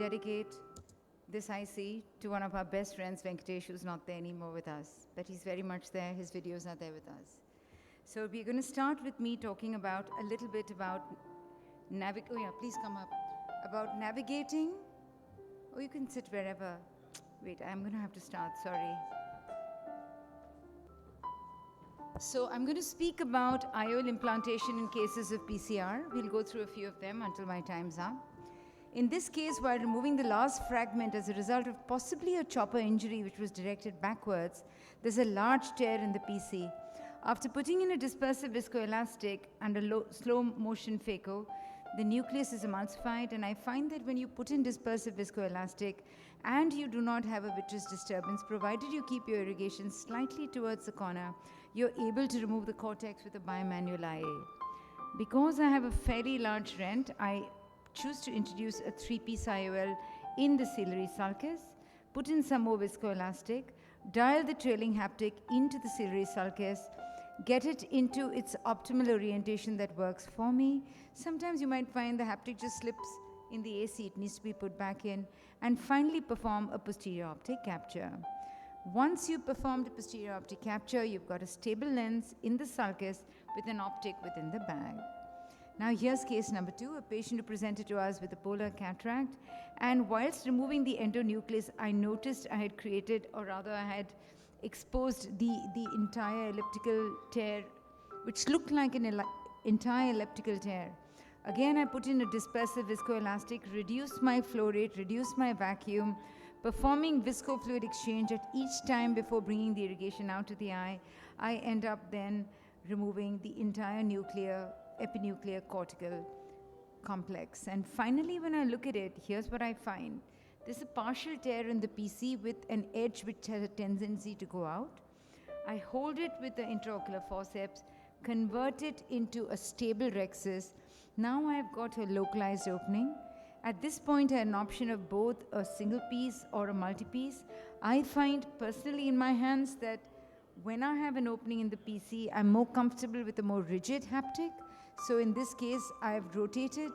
dedicate this IC to one of our best friends, Venkatesh, who's not there anymore with us, but he's very much there. His videos are there with us. So we're going to start with me talking about a little bit about please come up. About navigating. Oh, you can sit wherever. Wait, I'm going to have to start, sorry. So I'm going to speak about IOL implantation in cases of PCR. We'll go through a few of them until my time's up. In this case, while removing the last fragment as a result of possibly a chopper injury which was directed backwards, there's a large tear in the PC. After putting in a dispersive viscoelastic and a slow motion phaco, the nucleus is emulsified, and I find that when you put in dispersive viscoelastic and you do not have a vitreous disturbance, provided you keep your irrigation slightly towards the corner, you're able to remove the cortex with a bimanual IA. Because I have a fairly large rent, I choose to introduce a 3-piece IOL in the ciliary sulcus, put in some more viscoelastic, dial the trailing haptic into the ciliary sulcus, get it into its optimal orientation that works for me. Sometimes you might find the haptic just slips in the AC, it needs to be put back in, and finally perform a posterior optic capture. Once you've performed a posterior optic capture, you've got a stable lens in the sulcus with an optic within the bag. Now here's case number 2, a patient who presented to us with a polar cataract, and whilst removing the endonucleus, I noticed I had created, or rather I had exposed the entire elliptical tear, which looked like an entire elliptical tear. Again, I put in a dispersive viscoelastic, reduced my flow rate, reduced my vacuum, performing viscofluid exchange at each time before bringing the irrigation out to the eye. I end up then removing the entire epinuclear cortical complex. And finally, when I look at it, here's what I find. There's a partial tear in the PC with an edge which has a tendency to go out. I hold it with the intraocular forceps, convert it into a stable rhexis. Now I've got a localized opening. At this point, I had an option of both a single piece or a multi-piece. I find personally in my hands that when I have an opening in the PC, I'm more comfortable with a more rigid haptic. So in this case, I've rotated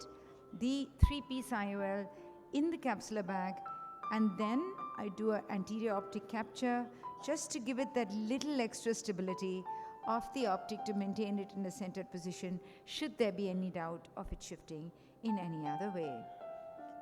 the 3-piece IOL in the capsular bag, and then I do an anterior optic capture just to give it that little extra stability of the optic to maintain it in a centered position should there be any doubt of it shifting in any other way.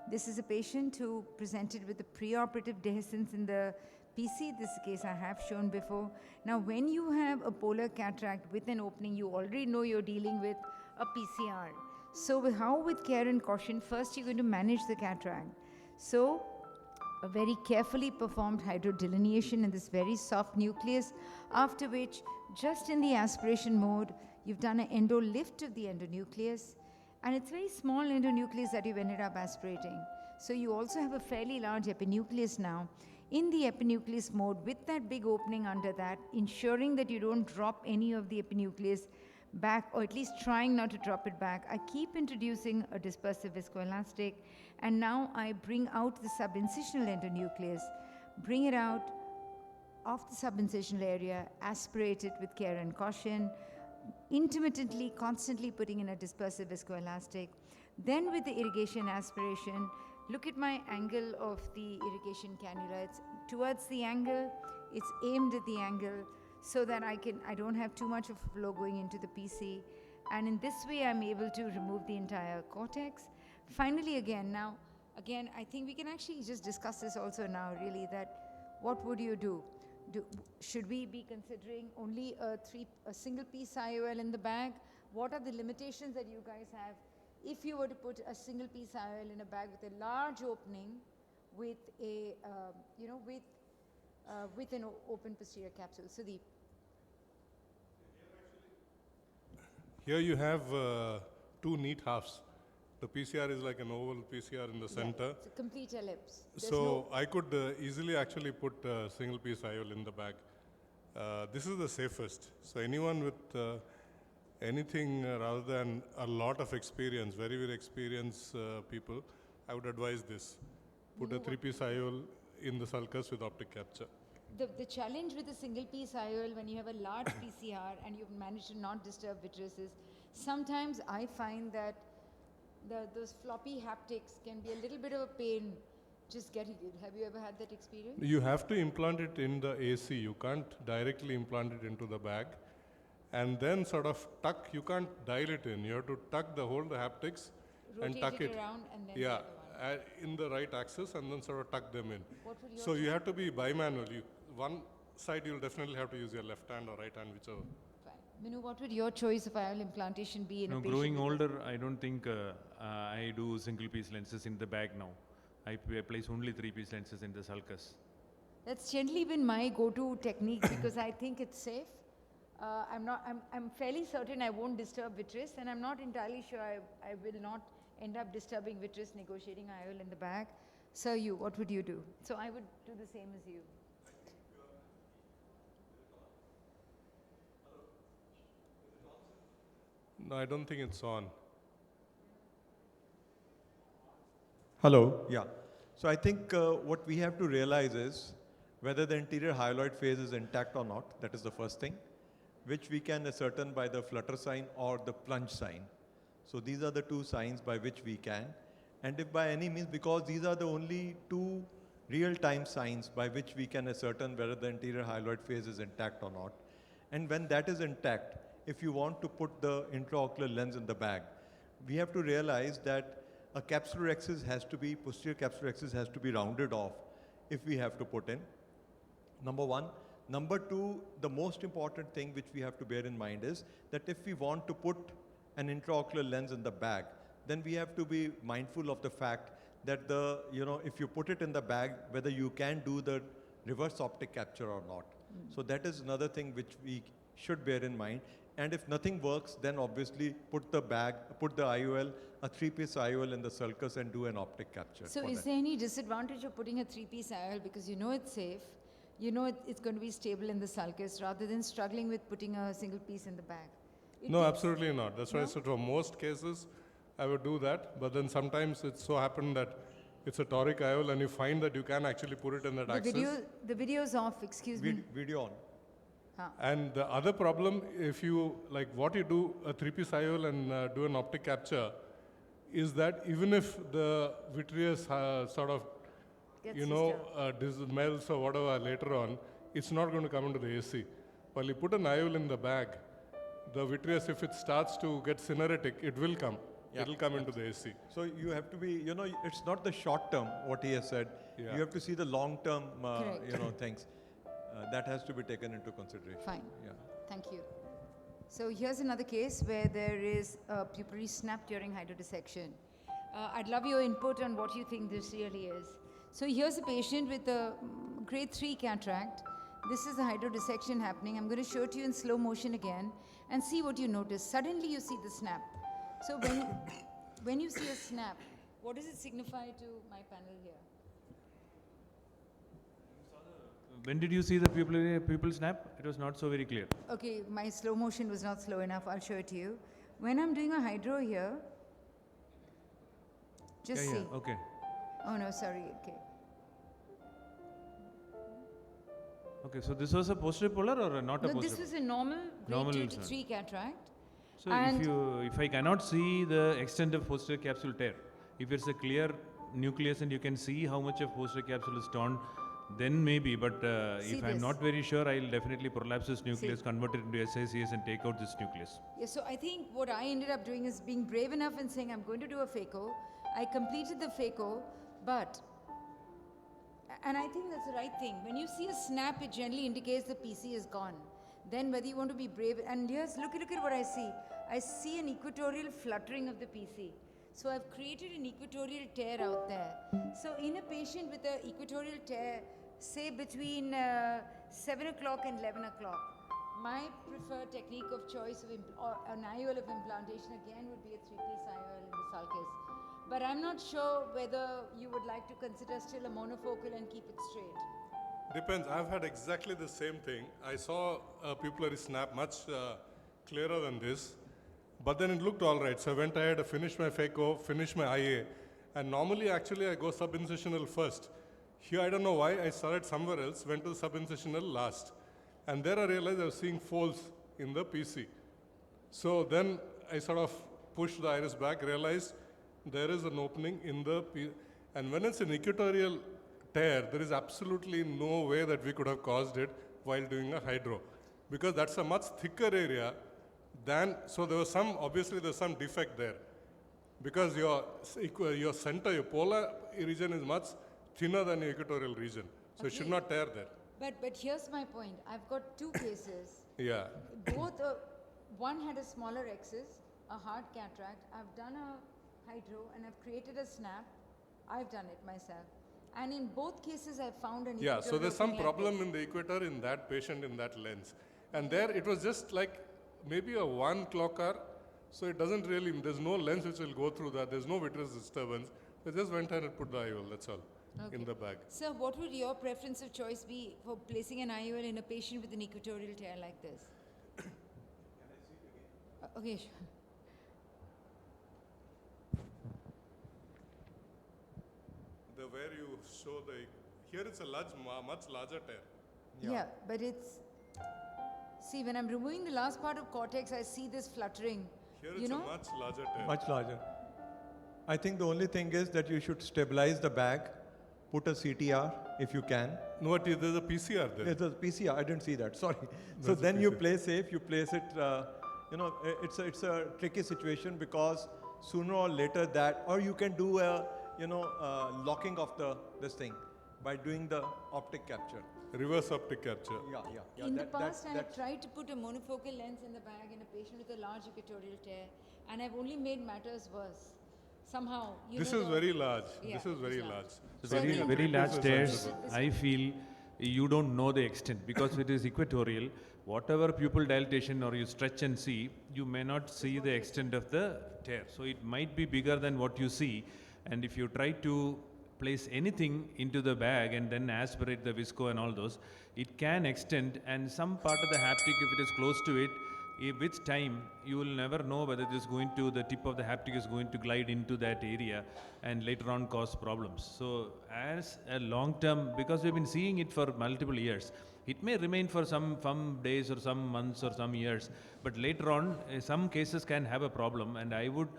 This is a patient who presented with a preoperative dehiscence in the PC. This is a case I have shown before. Now, when you have a polar cataract with an opening, you already know you're dealing with a PCR. So how with care and caution, first you're going to manage the cataract. So a very carefully performed hydrodelineation in this very soft nucleus, after which, just in the aspiration mode, you've done an endo lift of the endonucleus, and it's very small endonucleus that you've ended up aspirating. So you also have a fairly large epinucleus now. In the epinucleus mode, with that big opening under that, ensuring that you don't drop any of the epinucleus back, or at least trying not to drop it back, I keep introducing a dispersive viscoelastic, and now I bring out the subincisional endonucleus, bring it out of the subincisional area, aspirate it with care and caution, intermittently, constantly putting in a dispersive viscoelastic. Then with the irrigation aspiration, look at my angle of the irrigation cannula. It's towards the angle, it's aimed at the angle, so that I don't have too much of flow going into the PC. And in this way, I'm able to remove the entire cortex. Finally, I think we can actually just discuss this also now, really, that what would you do? Should we be considering only a single piece IOL in the bag? What are the limitations that you guys have if you were to put a single piece IOL in a bag with a large opening with a, with an open posterior capsule? Sudeep. Here you have 2 neat halves. The PCR is like an oval PCR in the center. It's a complete ellipse. I could easily actually put a single piece IOL in the bag. This is the safest. So anyone with anything rather than a lot of experience, very, very experienced people, I would advise this. Put a 3-piece IOL in the sulcus with optic capture. The challenge with a single piece IOL when you have a large PCR and you've managed to not disturb vitreous is sometimes I find that those floppy haptics can be a little bit of a pain just getting it. Have you ever had that experience? You have to implant it in the AC. You can't directly implant it into the bag. And then sort of tuck, you can't dial it in. You have to tuck hold the haptics and tuck Rotate it around and then the yeah, other one. in the right axis and then sort of tuck them in. What would your So you have to be bimanual. One side you'll definitely have to use your left hand or right hand, whichever. Fine. Minu, what would your choice of IOL implantation be in a No, patient? growing with older, I don't think I do single piece lenses in the bag now. I place only 3-piece lenses in the sulcus. That's generally been my go-to technique because I think it's safe. I'm fairly certain I won't disturb vitreous, and I'm not entirely sure I will not end up disturbing vitreous negotiating IOL in the bag. So what would you do? So I would do the same as you. No, I don't think it's on. Hello, yeah. So I think what we have to realize is whether the anterior hyaloid phase is intact or not. That is the first thing, which we can ascertain by the flutter sign or the plunge sign. So these are the two signs by which we can. And if by any means, because these are the only two real-time signs by which we can ascertain whether the anterior hyaloid phase is intact or not. And when that is intact, if you want to put the intraocular lens in the bag, we have to realize that a capsular axis has to be, posterior capsular axis has to be rounded off if we have to put in. Number one. Number two, the most important thing which we have to bear in mind is that if we want to put an intraocular lens in the bag, then we have to be mindful of the fact that if you put it in the bag, whether you can do the reverse optic capture or not. So that is another thing which we should bear in mind. And if nothing works, then obviously put the IOL, a 3-piece IOL in the sulcus and do an optic capture. So is there any disadvantage of putting a 3-piece IOL because you know it's safe, you know it's going to be stable in the sulcus rather than struggling with putting a single piece in the bag? No, absolutely not. That's why I said for most cases, I would do that. But then sometimes it's so happened that it's a toric IOL and you find that you can actually put it in that axis. The video's off, excuse me. Video on. And the other problem, if you, like what you do, a 3-piece IOL and do an optic capture, is that even if the vitreous sort of, melts or whatever later on, it's not going to come into the AC. While you put an IOL in the bag, the vitreous, if it starts to get synerretic, it will come. Yeah. It will come into the AC. So you have to be, it's not the short term, what he has said. Yeah. You have to see the long term, Correct. things. That has to be taken into consideration. Fine. Yeah. Thank you. So here's another case where there is a pupillary snap during hydrodissection. I'd love your input on what you think this really is. So here's a patient with a grade 3 cataract. This is a hydrodissection happening. I'm going to show it to you in slow motion again and see what you notice. Suddenly you see the snap. So when you see a snap, what does it signify to my panel here? When did you see the pupil snap? It was not so very clear. Okay, my slow motion was not slow enough. I'll show it to you. When I'm doing a hydro here, just see. Yeah, okay. Oh no, sorry. Okay. Okay, so this was a posterior polar or not a No, posterior? this was a normal Normal grade 2 to sun. 3 cataract. So And if I cannot see the extent of posterior capsule tear, if it's a clear nucleus and you can see how much of posterior capsule is torn, then maybe, but See if I'm this. not very sure, I'll definitely prolapse this nucleus, See. convert it into SICS and take out this nucleus. Yeah, so I think what I ended up doing is being brave enough and saying, I'm going to do a phaco. I completed the phaco, and I think that's the right thing. When you see a snap, it generally indicates the PC is gone. Then whether you want to be brave, and here's, look at what I see. I see an equatorial fluttering of the PC. So I've created an equatorial tear out there. So in a patient with an equatorial tear, say between 7 o'clock and 11 o'clock, my preferred technique of choice of an IOL of implantation again would be a 3-piece IOL in the sulcus. But I'm not sure whether you would like to consider still a monofocal and keep it straight. Depends. I've had exactly the same thing. I saw a pupillary snap much clearer than this, but then it looked all right. So I went ahead, I finished my phaco, finished my IA, and normally actually I go subincisional first. Here I don't know why, I started somewhere else, went to subincisional last. And there I realized I was seeing folds in the PC. So then I sort of pushed the iris back, realized there is an opening in the and when it's an equatorial tear, there is absolutely no way that we could have caused it while doing a hydro. Because that's a much thicker area than, so there was some, obviously there's some defect there. Because your center, your polar region is much thinner than the equatorial region. So it should not tear there. But here's my point. I've got two cases. Yeah. Both, one had a smaller excess, a hard cataract. I've done a hydro and I've created a snap. I've done it myself. And in both cases, I've found an Yeah, so there's some looking problem like in the equator in that patient in that lens. And there it was just like maybe a 1 clocker. So it doesn't really, there's no lens which will go through that. There's no vitreous disturbance. They just went ahead and put the IOL, that's all, in the bag. Sir, what would your preference of choice be for placing an IOL in a patient with an equatorial tear like this? Okay, sure. The where you show the, here it's a much larger tear. Yeah, but it's, see, when I'm removing the last part of cortex, I see this fluttering. Here You it's a know? much larger tear. Much larger. I think the only thing is that you should stabilize the bag, put a CTR if you can. No, what is, there's a PCR there. It's a PCR, I didn't see that, sorry. So That's a then you PCR. play safe, you place it, it's a tricky situation because sooner or later that, or you can do a, locking of this thing by doing the optic capture. Reverse optic capture. Yeah. In the past, I have tried to put a monofocal lens in the bag in a patient with a large equatorial tear, and I've only made matters worse. Somehow, This is very large. Yeah, This is very it's large. So So I very, think- very large This is tears, sensible. I feel you don't know the extent because it is equatorial. Whatever pupil dilatation or you stretch and see, you may not see the extent of the tear. So it might be bigger than what you see. And if you try to place anything into the bag and then aspirate the visco and all those, it can extend and some part of the haptic, if it is close to it, with time, you will never know whether it is going to, the tip of the haptic is going to glide into that area and later on cause problems. So as a long term, because we've been seeing it for multiple years, it may remain for some days or some months or some years, but later on, some cases can have a problem, and I would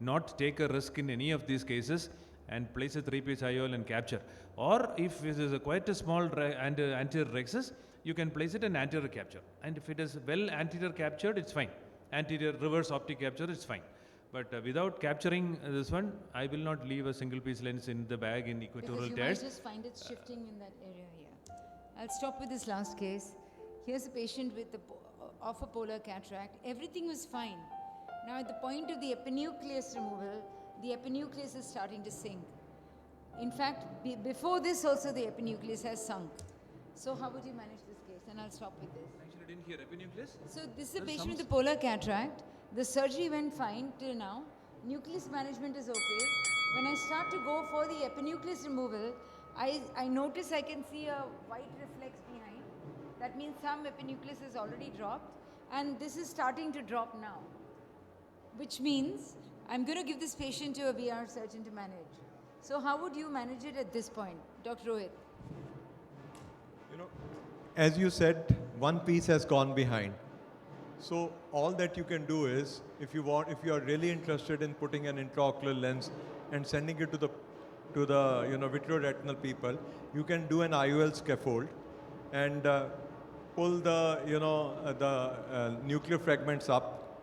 not take a risk in any of these cases and place a 3-piece IOL and capture. Or if it is quite a small anterior rexus, you can place it in anterior capture. And if it is well anterior captured, it's fine. Anterior reverse optic capture, it's fine. But without capturing this one, I will not leave a single piece lens in the bag in equatorial Because you tears. might just find it shifting in that area here. I'll stop with this last case. Here's a patient with of a polar cataract. Everything was fine. Now at the point of the epinucleus removal, the epinucleus is starting to sink. In fact, before this also the epinucleus has sunk. So how would you manage this case? And I'll stop with this. Actually, I didn't hear epinucleus. So this is a There's patient some with a polar cataract. The surgery went fine till now. Nucleus management is okay. When I start to go for the epinucleus removal, I notice I can see a white reflex behind. That means some epinucleus is already dropped, and this is starting to drop now. Which means I'm going to give this patient to a VR surgeon to manage. So how would you manage it at this point, Dr. Rohit? As you said, one piece has gone behind. So all that you can do is, if you are really interested in putting an intraocular lens and sending it to the vitreoretinal people, you can do an IOL scaffold and pull the nuclear fragments up,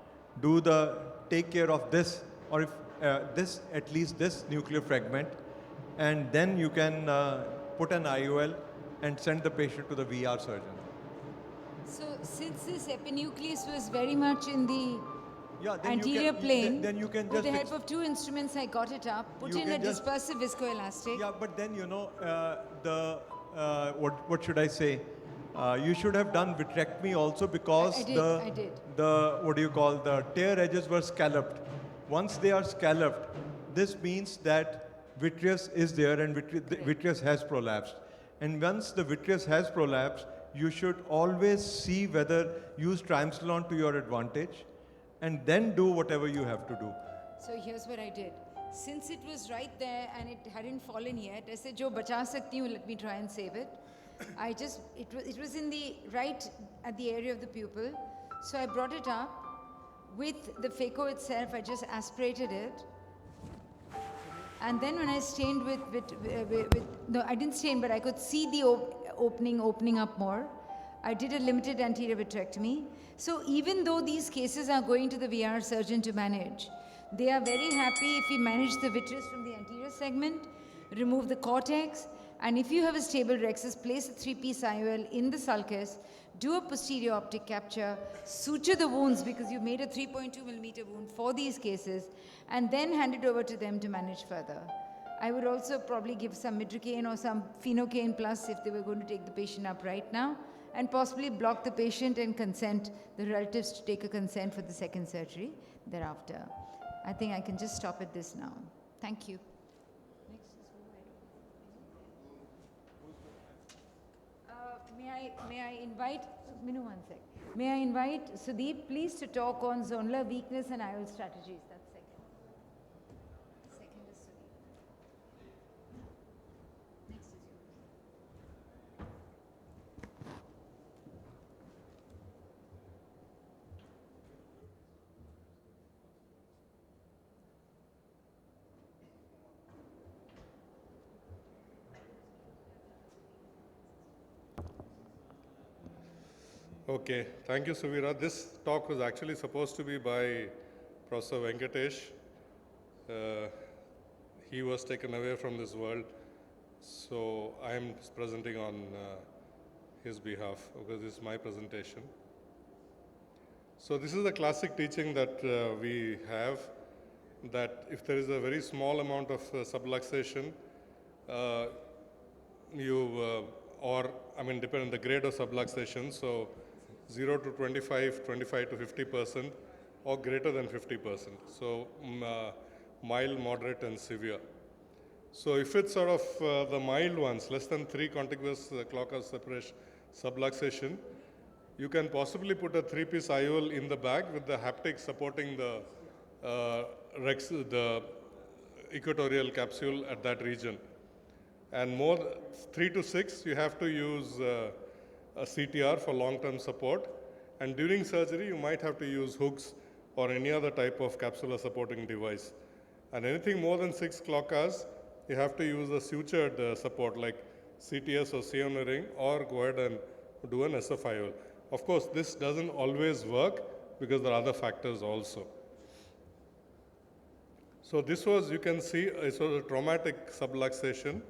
take care of this, or if at least this nuclear fragment, and then you can put an IOL and send the patient to the VR surgeon. So since this epinucleus was very much in the Yeah, then anterior plane, Then you can with just the help of two instruments, I got it up, put You in a can just- dispersive viscoelastic. Yeah, but then what should I say? You should have done vitrectomy also because I did. the tear edges were scalloped. Once they are scalloped, this means that vitreous is there and vitreous has prolapsed. And once the vitreous has prolapsed, you should always see whether use triamcinolone to your advantage and then do whatever you have to do. So here's what I did. Since it was right there and it hadn't fallen yet, I said, "Jo bacha sakti hu, let me try and save it." It was in the right at the area of the pupil. So I brought it up with the phaco itself. I just aspirated it. And then when I stained no, I didn't stain, but I could see the opening up more. I did a limited anterior vitrectomy. So even though these cases are going to the VR surgeon to manage, they are very happy if we manage the vitreous from the anterior segment, remove the cortex, and if you have a stable rexus, place a 3-piece IOL in the sulcus, do a posterior optic capture, suture the wounds because you made a 3.2 millimeter wound for these cases, and then hand it over to them to manage further. I would also probably give some midricaine or some phenocaine plus if they were going to take the patient up right now, and possibly block the patient and consent the relatives to take a consent for the second surgery thereafter. I think I can just stop at this now. Thank you. May I invite, Minu, one sec. May I invite Sudeep, please, to talk on zonular weakness and IOL strategies. That's second. Second is Sudeep. Next is Okay, thank you, Suvira. This talk was actually supposed to be by Professor Venkatesh. He was taken away from this world, so I am presenting on his behalf because this is my presentation. So this is the classic teaching that we have, that if there is a very small amount of subluxation, depending on the grade of subluxation, so 0 to 25, 25 to 50%, or greater than 50%. So mild, moderate, and severe. So if it's sort of the mild ones, less than 3 contiguous clock hours separation subluxation, you can possibly put a 3-piece IOL in the bag with the haptic supporting the the equatorial capsule at that region. And more 3 to 6, you have to use a CTR for long-term support. And during surgery, you might have to use hooks or any other type of capsular supporting device. And anything more than 6 clock hours, you have to use a sutured support like CTS or Siona ring, or go ahead and do an SFIOL. Of course, this doesn't always work because there are other factors also. So this was, you can see, it was a traumatic subluxation,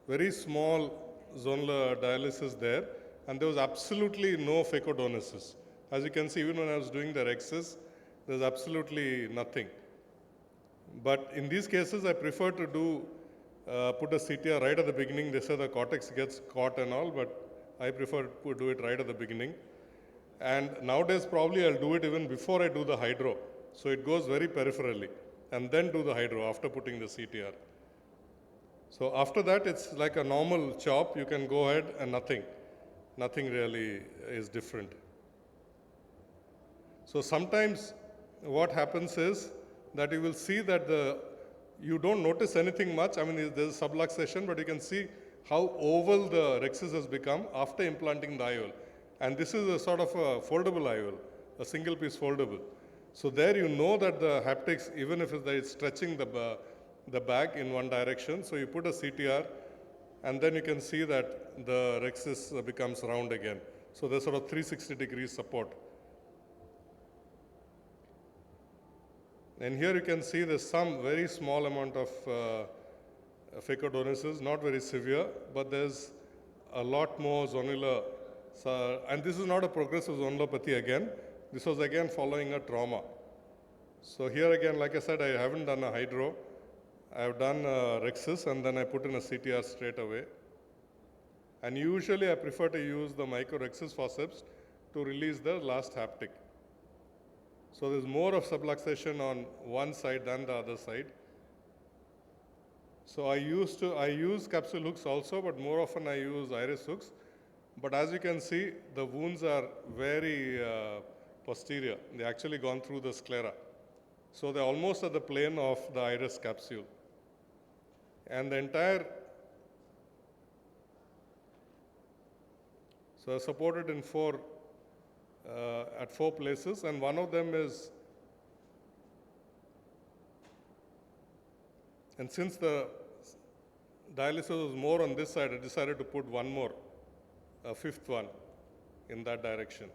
very small zonular dialysis there, and there was absolutely no phacodonesis. As you can see, even when I was doing the rexus, there's absolutely nothing. But in these cases, I prefer to do put a CTR right at the beginning. They say the cortex gets caught and all, but I prefer to do it right at the beginning. And nowadays, probably I'll do it even before I do the hydro. So it goes very peripherally, and then do the hydro after putting the CTR. So after that, it's like a normal chop. You can go ahead and nothing really is different. So sometimes what happens is that you will see that you don't notice anything much. I mean, there's a subluxation, but you can see how oval the rexus has become after implanting the IOL. And this is a sort of a foldable IOL, a single piece foldable. So there you know that the haptics, even if it's stretching the bag in one direction, so you put a CTR, and then you can see that the rexus becomes round again. So there's sort of 360 degrees support. And here you can see there's some very small amount of phacodonesis, not very severe, but there's a lot more zonular. And this is not a progressive zonulopathy again. This was again following a trauma. So here again, like I said, I haven't done a hydro. I've done a rexus, and then I put in a CTR straight away. And usually I prefer to use the micro-rexus forceps to release the last haptic. So there's more of subluxation on one side than the other side. So I use capsule hooks also, but more often I use iris hooks. But as you can see, the wounds are very posterior. They actually gone through the sclera. So they're almost at the plane of the iris capsule. And the entire, so supported in at 4 places, and one of them is And since the dialysis was more on this side, I decided to put one more, a fifth one in that direction.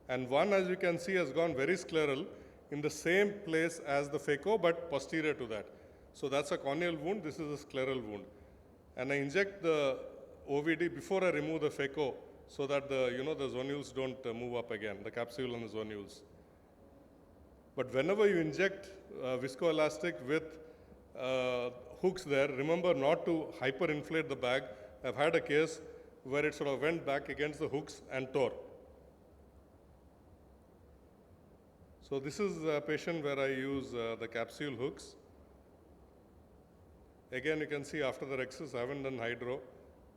And one, as you can see, has gone very scleral in the same place as the phaco, but posterior to that. So that's a corneal wound, this is a scleral wound. And I inject the OVD before I remove the phaco so that the zonules don't move up again, the capsule and the zonules. But whenever you inject viscoelastic with hooks there, remember not to hyperinflate the bag. I've had a case where it sort of went back against the hooks and tore. So this is a patient where I use the capsule hooks. Again, you can see after the rhexis, I haven't done hydro.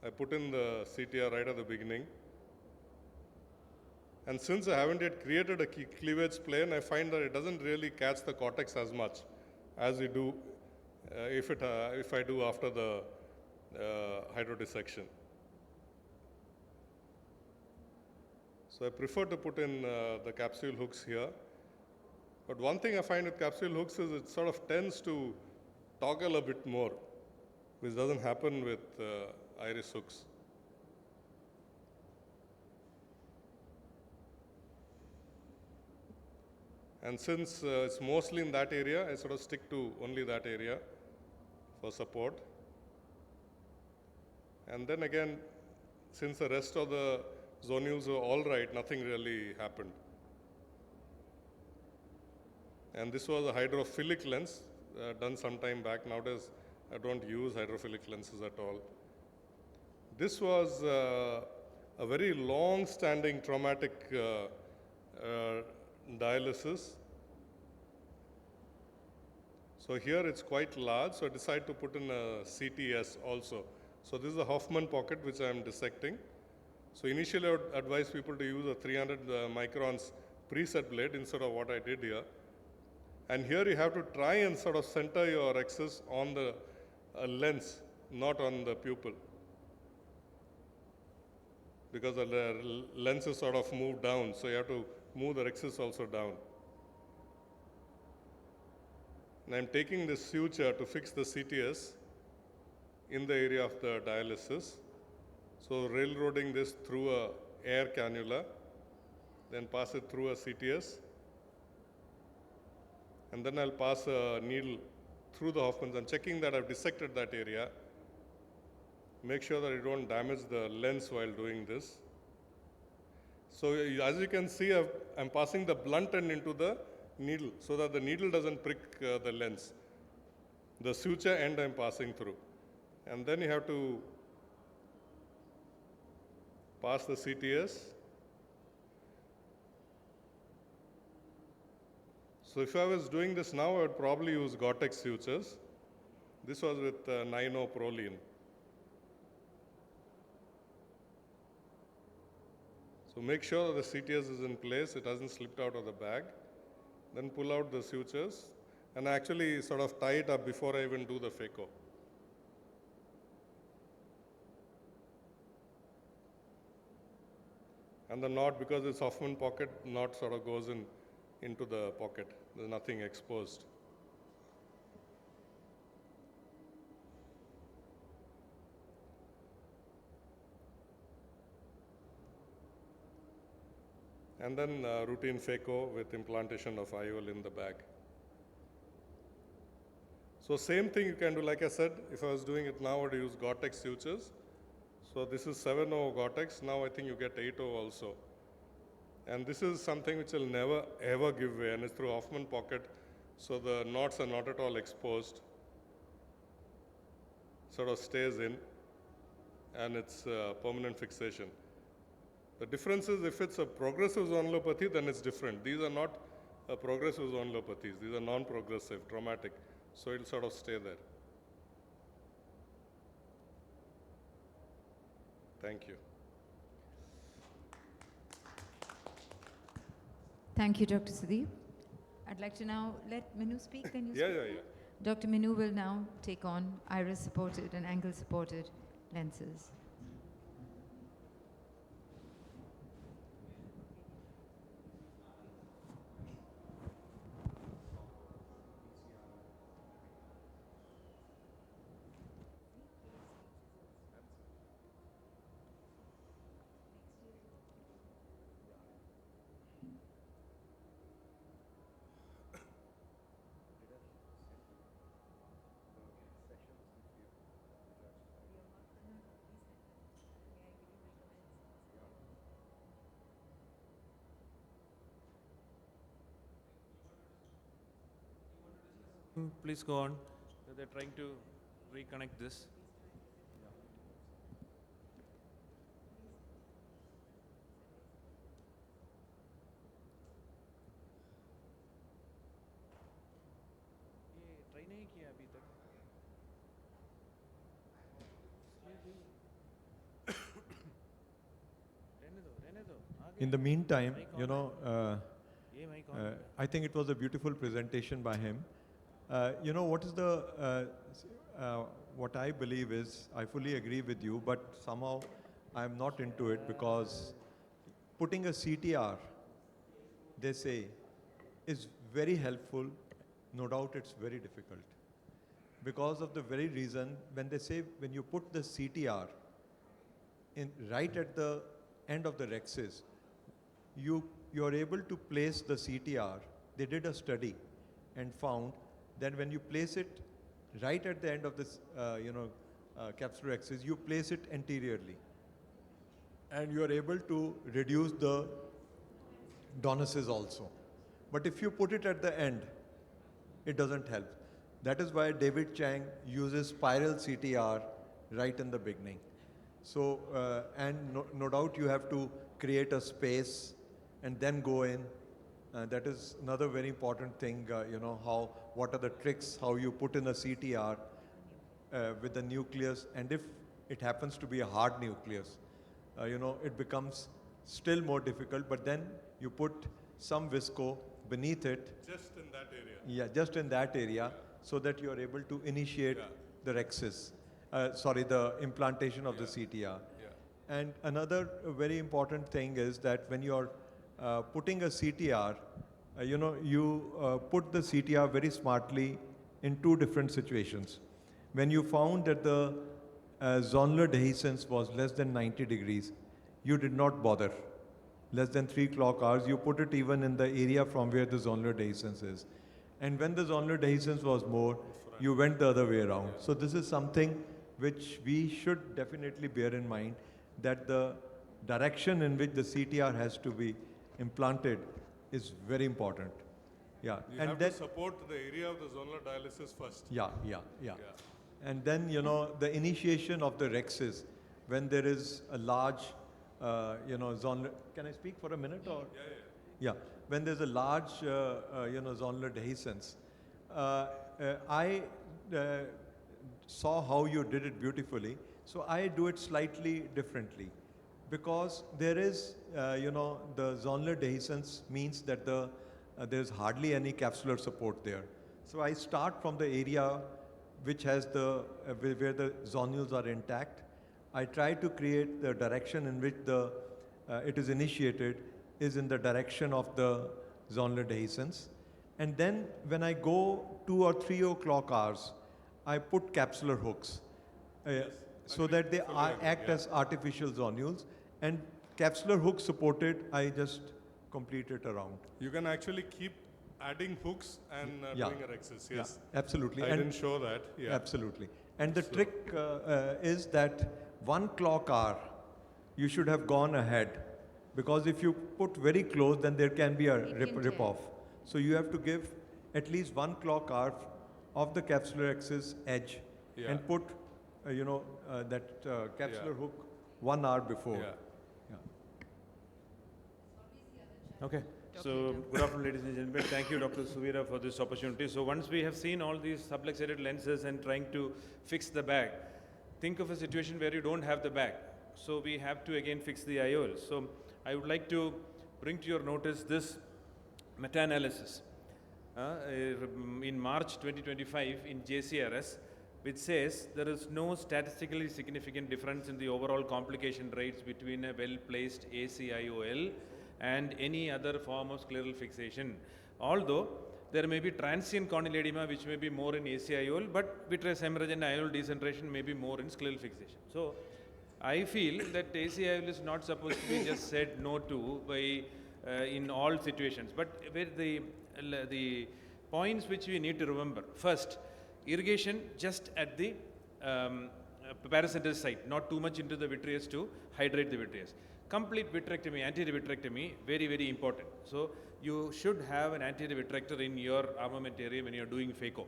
I put in the CTR right at the beginning. And since I haven't yet created a cleavage plane, I find that it doesn't really catch the cortex as much as we do if I do after the hydrodissection. So I prefer to put in the capsule hooks here. But one thing I find with capsule hooks is it sort of tends to toggle a bit more, which doesn't happen with iris hooks. And since it's mostly in that area, I sort of stick to only that area for support. And then again, since the rest of the zonules were all right, nothing really happened. And this was a hydrophilic lens done some time back. Nowadays, I don't use hydrophilic lenses at all. This was a very long-standing traumatic dialysis. So here it's quite large, so I decided to put in a CTS also. So this is a Hoffman pocket which I am dissecting. So initially I would advise people to use a 300 microns preset blade instead of what I did here. And here you have to try and sort of center your axis on the lens, not on the pupil. Because the lens is sort of moved down, so you have to move the axis also down. And I'm taking this suture to fix the CTS in the area of the dialysis. So railroading this through a air cannula, then pass it through a CTS. And then I'll pass a needle through the Hoffman's. I'm checking that I've dissected that area. Make sure that you don't damage the lens while doing this. So as you can see, I'm passing the blunt end into the needle so that the needle doesn't prick the lens. The suture end I'm passing through. And then you have to pass the CTS. So if I was doing this now, I would probably use Gore-Tex sutures. This was with 9O Prolene. So make sure that the CTS is in place, it hasn't slipped out of the bag. Then pull out the sutures, and actually sort of tie it up before I even do the phaco. And the knot, because it's Hoffman pocket, knot sort of goes into the pocket. There's nothing exposed. And then routine phaco with implantation of IOL in the bag. So same thing you can do, like I said, if I was doing it now, I would use Gore-Tex sutures. So this is 7O Gore-Tex. Now I think you get 8O also. And this is something which will never ever give way, and it's through Hoffman pocket, so the knots are not at all exposed. Sort of stays in, and it's permanent fixation. The difference is if it's a progressive zonulopathy, then it's different. These are not progressive zonulopathies. These are non-progressive, traumatic. So it'll sort of stay there. Thank you. Thank you, Dr. Sudeep. I'd like to now let Minu speak. Can you speak? Yeah. Dr. Minu will now take on iris-supported and angle-supported lenses. Please go on. They're trying to reconnect this. ये try नहीं किया अभी तक. रहने दो. In the meantime, you know, ये mic on. I think it was a beautiful presentation by him. You know, what is what I believe is, I fully agree with you, but somehow I'm not into it because putting a CTR, they say, is very helpful. No doubt it's very difficult. Because of the very reason, when they say, when you put the CTR right at the end of the rexes, you're able to place the CTR. They did a study and found that when you place it right at the end of this, capsular axis, you place it anteriorly. And you are able to reduce the donuses also. But if you put it at the end, it doesn't help. That is why David Chang uses spiral CTR right in the beginning. So, and no doubt you have to create a space and then go in. That is another very important thing, what are the tricks, how you put in a CTR with the nucleus, and if it happens to be a hard nucleus, it becomes still more difficult, but then you put some visco beneath it. Just in that area. Yeah, just in that area, so that you are able to initiate the rexis, the implantation of the CTR. Yeah. And another very important thing is that when you're putting a CTR, you put the CTR very smartly in two different situations. When you found that the zonular dehiscence was less than 90 degrees, you did not bother. Less than 3 clock hours, you put it even in the area from where the zonular dehiscence is. And when the zonular dehiscence was more, you went the other way around. So this is something which we should definitely bear in mind, that the direction in which the CTR has to be implanted is very important. Yeah. You and have then, to support the area of the zonular dialysis first. Yeah. And then, the initiation of the rexes, when there is a large, zonular, can I speak for a minute or? Yeah. When there's a large, zonular dehiscence, I saw how you did it beautifully. So I do it slightly differently, because there is, the zonular dehiscence means that there's hardly any capsular support there. So I start from the area which has where the zonules are intact. I try to create the direction in which it is initiated is in the direction of the zonular dehiscence. And then when I go 2 or 3 o'clock hours, I put capsular hooks so that they act as artificial zonules. And capsular hook supported, I just complete it around. You can actually keep adding hooks and doing a rexis. Yes, absolutely. I didn't show that. Yeah. Absolutely. And the trick is that 1 clock hour, you should have gone ahead, because if you put very close, then there can be a rip off. So you have to give at least 1 clock hour of the capsular axis edge and put, that capsular hook 1 hour before. Okay. So, good afternoon, ladies and gentlemen. Thank you, Dr. Suvira, for this opportunity. So, once we have seen all these subluxated lenses and trying to fix the bag, think of a situation where you don't have the bag. So, we have to again fix the IOL. So, I would like to bring to your notice this meta-analysis in March 2025 in JCRS, which says there is no statistically significant difference in the overall complication rates between a well-placed ACIOL and any other form of scleral fixation. Although there may be transient corneal edema which may be more in ACIOL, but vitreous hemorrhage and IOL decentration may be more in scleral fixation. So I feel that ACIOL is not supposed to be just said no to by in all situations, but where the points which we need to remember. First, irrigation just at the paracentral site, not too much into the vitreous to hydrate the vitreous. Complete vitrectomy, anterior vitrectomy, very, very important. So you should have an anterior vitrector in your armamentarium when you're doing phaco.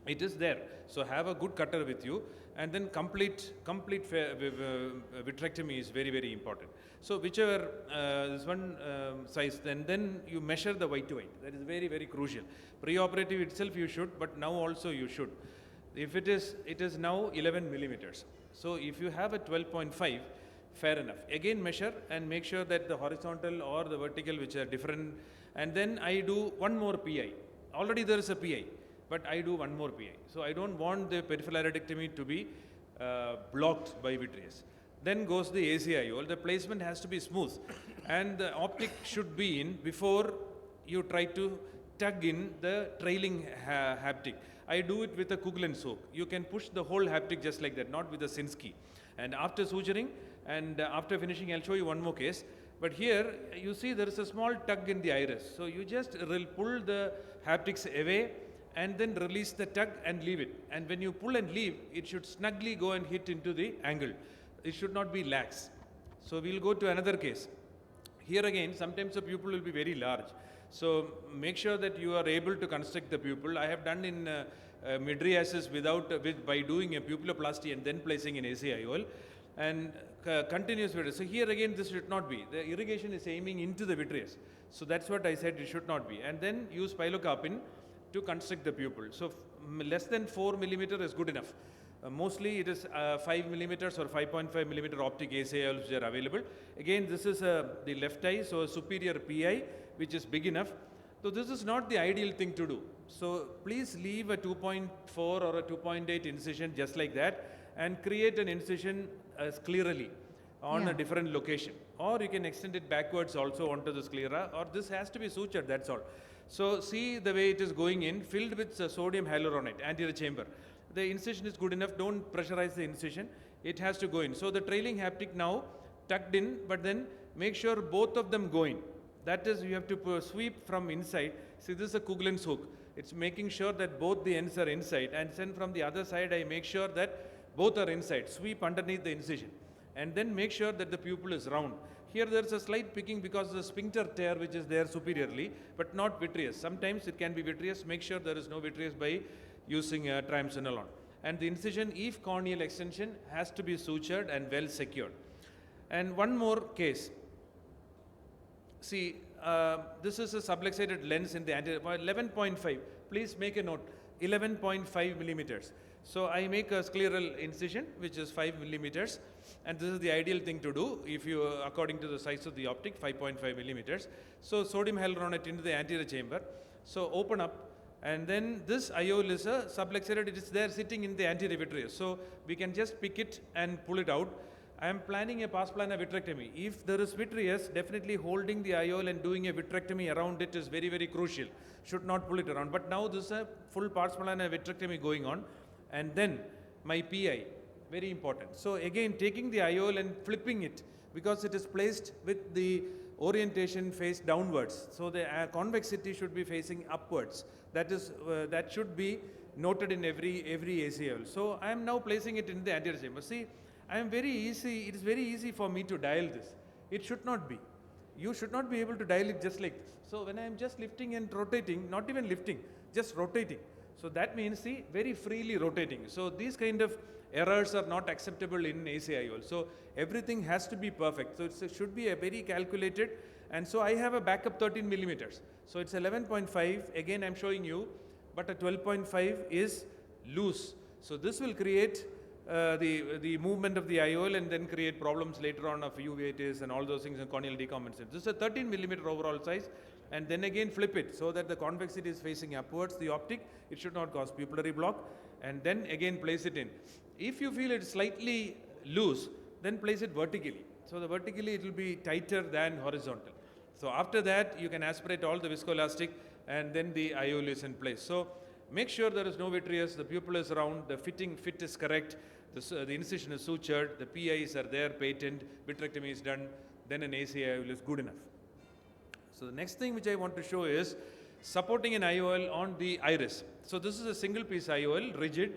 It is there. So have a good cutter with you, and then complete vitrectomy is very, very important. So whichever this one size, then you measure the white to white. That is very, very crucial. Pre-operative itself you should, but now also you should. If it is now 11 millimeters. So if you have a 12.5, fair enough. Again measure and make sure that the horizontal or the vertical, which are different, and then I do one more PI. Already there is a PI, but I do one more PI. So I don't want the peripheral iridectomy to be blocked by vitreous. Then goes the ACIOL. The placement has to be smooth, and the optic should be in before you try to tug in the trailing haptic. I do it with a Kuglen soak. You can push the whole haptic just like that, not with a Sinski. And after suturing and after finishing, I'll show you one more case. But here you see there is a small tug in the iris. So you just pull the haptics away and then release the tug and leave it. And when you pull and leave, it should snugly go and hit into the angle. It should not be lax. So we'll go to another case. Here again, sometimes the pupil will be very large. So make sure that you are able to construct the pupil. I have done in mydriasis by doing a pupilloplasty and then placing an ACIOL and continuous vitreous. So here again, this should not be. The irrigation is aiming into the vitreous. So that's what I said, it should not be. And then use pilocarpine to construct the pupil. So less than 4 millimeter is good enough. Mostly it is 5 millimeters or 5.5 millimeter optic ACIOLs which are available. Again, this is the left eye, so a superior PI, which is big enough. So this is not the ideal thing to do. So please leave a 2.4 or a 2.8 incision just like that and create an incision sclerally on a different location. Or you can extend it backwards also onto the sclera, or this has to be sutured, that's all. So see the way it is going in, filled with sodium hyaluronate, anterior chamber. The incision is good enough, don't pressurize the incision, it has to go in. So the trailing haptic now tucked in, but then make sure both of them go in. That is, you have to sweep from inside. See, this is a Kuglen's hook. It's making sure that both the ends are inside, and then from the other side I make sure that both are inside. Sweep underneath the incision and then make sure that the pupil is round. Here there is a slight picking because of the sphincter tear which is there superiorly, but not vitreous. Sometimes it can be vitreous. Make sure there is no vitreous by using triamcinolone. And the incision, if corneal extension, has to be sutured and well secured. And one more case. See, this is a subluxated lens in the anterior, 11.5. Please make a note, 11.5 millimeters. So I make a scleral incision, which is 5 millimeters. And this is the ideal thing to do if you, according to the size of the optic, 5.5 millimeters. So sodium hyaluronate into the anterior chamber. So open up. And then this IOL is a subluxated, it is there sitting in the anterior vitreous. So we can just pick it and pull it out. I am planning a pars plana vitrectomy. If there is vitreous, definitely holding the IOL and doing a vitrectomy around it is very, very crucial. Should not pull it around. But now this is a full pars plana vitrectomy going on. And then my PI, very important. So again, taking the IOL and flipping it because it is placed with the orientation face downwards. So the convexity should be facing upwards. That should be noted in every ACL. So I am now placing it in the anterior chamber. See, I am very easy. It is very easy for me to dial this. It should not be. You should not be able to dial it just like this. So when I am just lifting and rotating, not even lifting, just rotating. So that means, see, very freely rotating. So these kind of errors are not acceptable in ACIOL. So everything has to be perfect. So it should be a very calculated. And so I have a backup 13 millimeters. So it's 11.5. Again, I'm showing you, but a 12.5 is loose. So this will create the movement of the IOL and then create problems later on of uveitis and all those things and corneal decompensation. This is a 13 millimeter overall size. And then again flip it so that the convexity is facing upwards, the optic. It should not cause pupillary block. And then again place it in. If you feel it's slightly loose, then place it vertically. So the vertically it will be tighter than horizontal. So after that you can aspirate all the viscoelastic and then the IOL is in place. So make sure there is no vitreous, the pupil is round, the fit is correct, the incision is sutured, the PIs are there, patent, vitrectomy is done, then an ACIOL is good enough. So the next thing which I want to show is supporting an IOL on the iris. So this is a single piece IOL, rigid.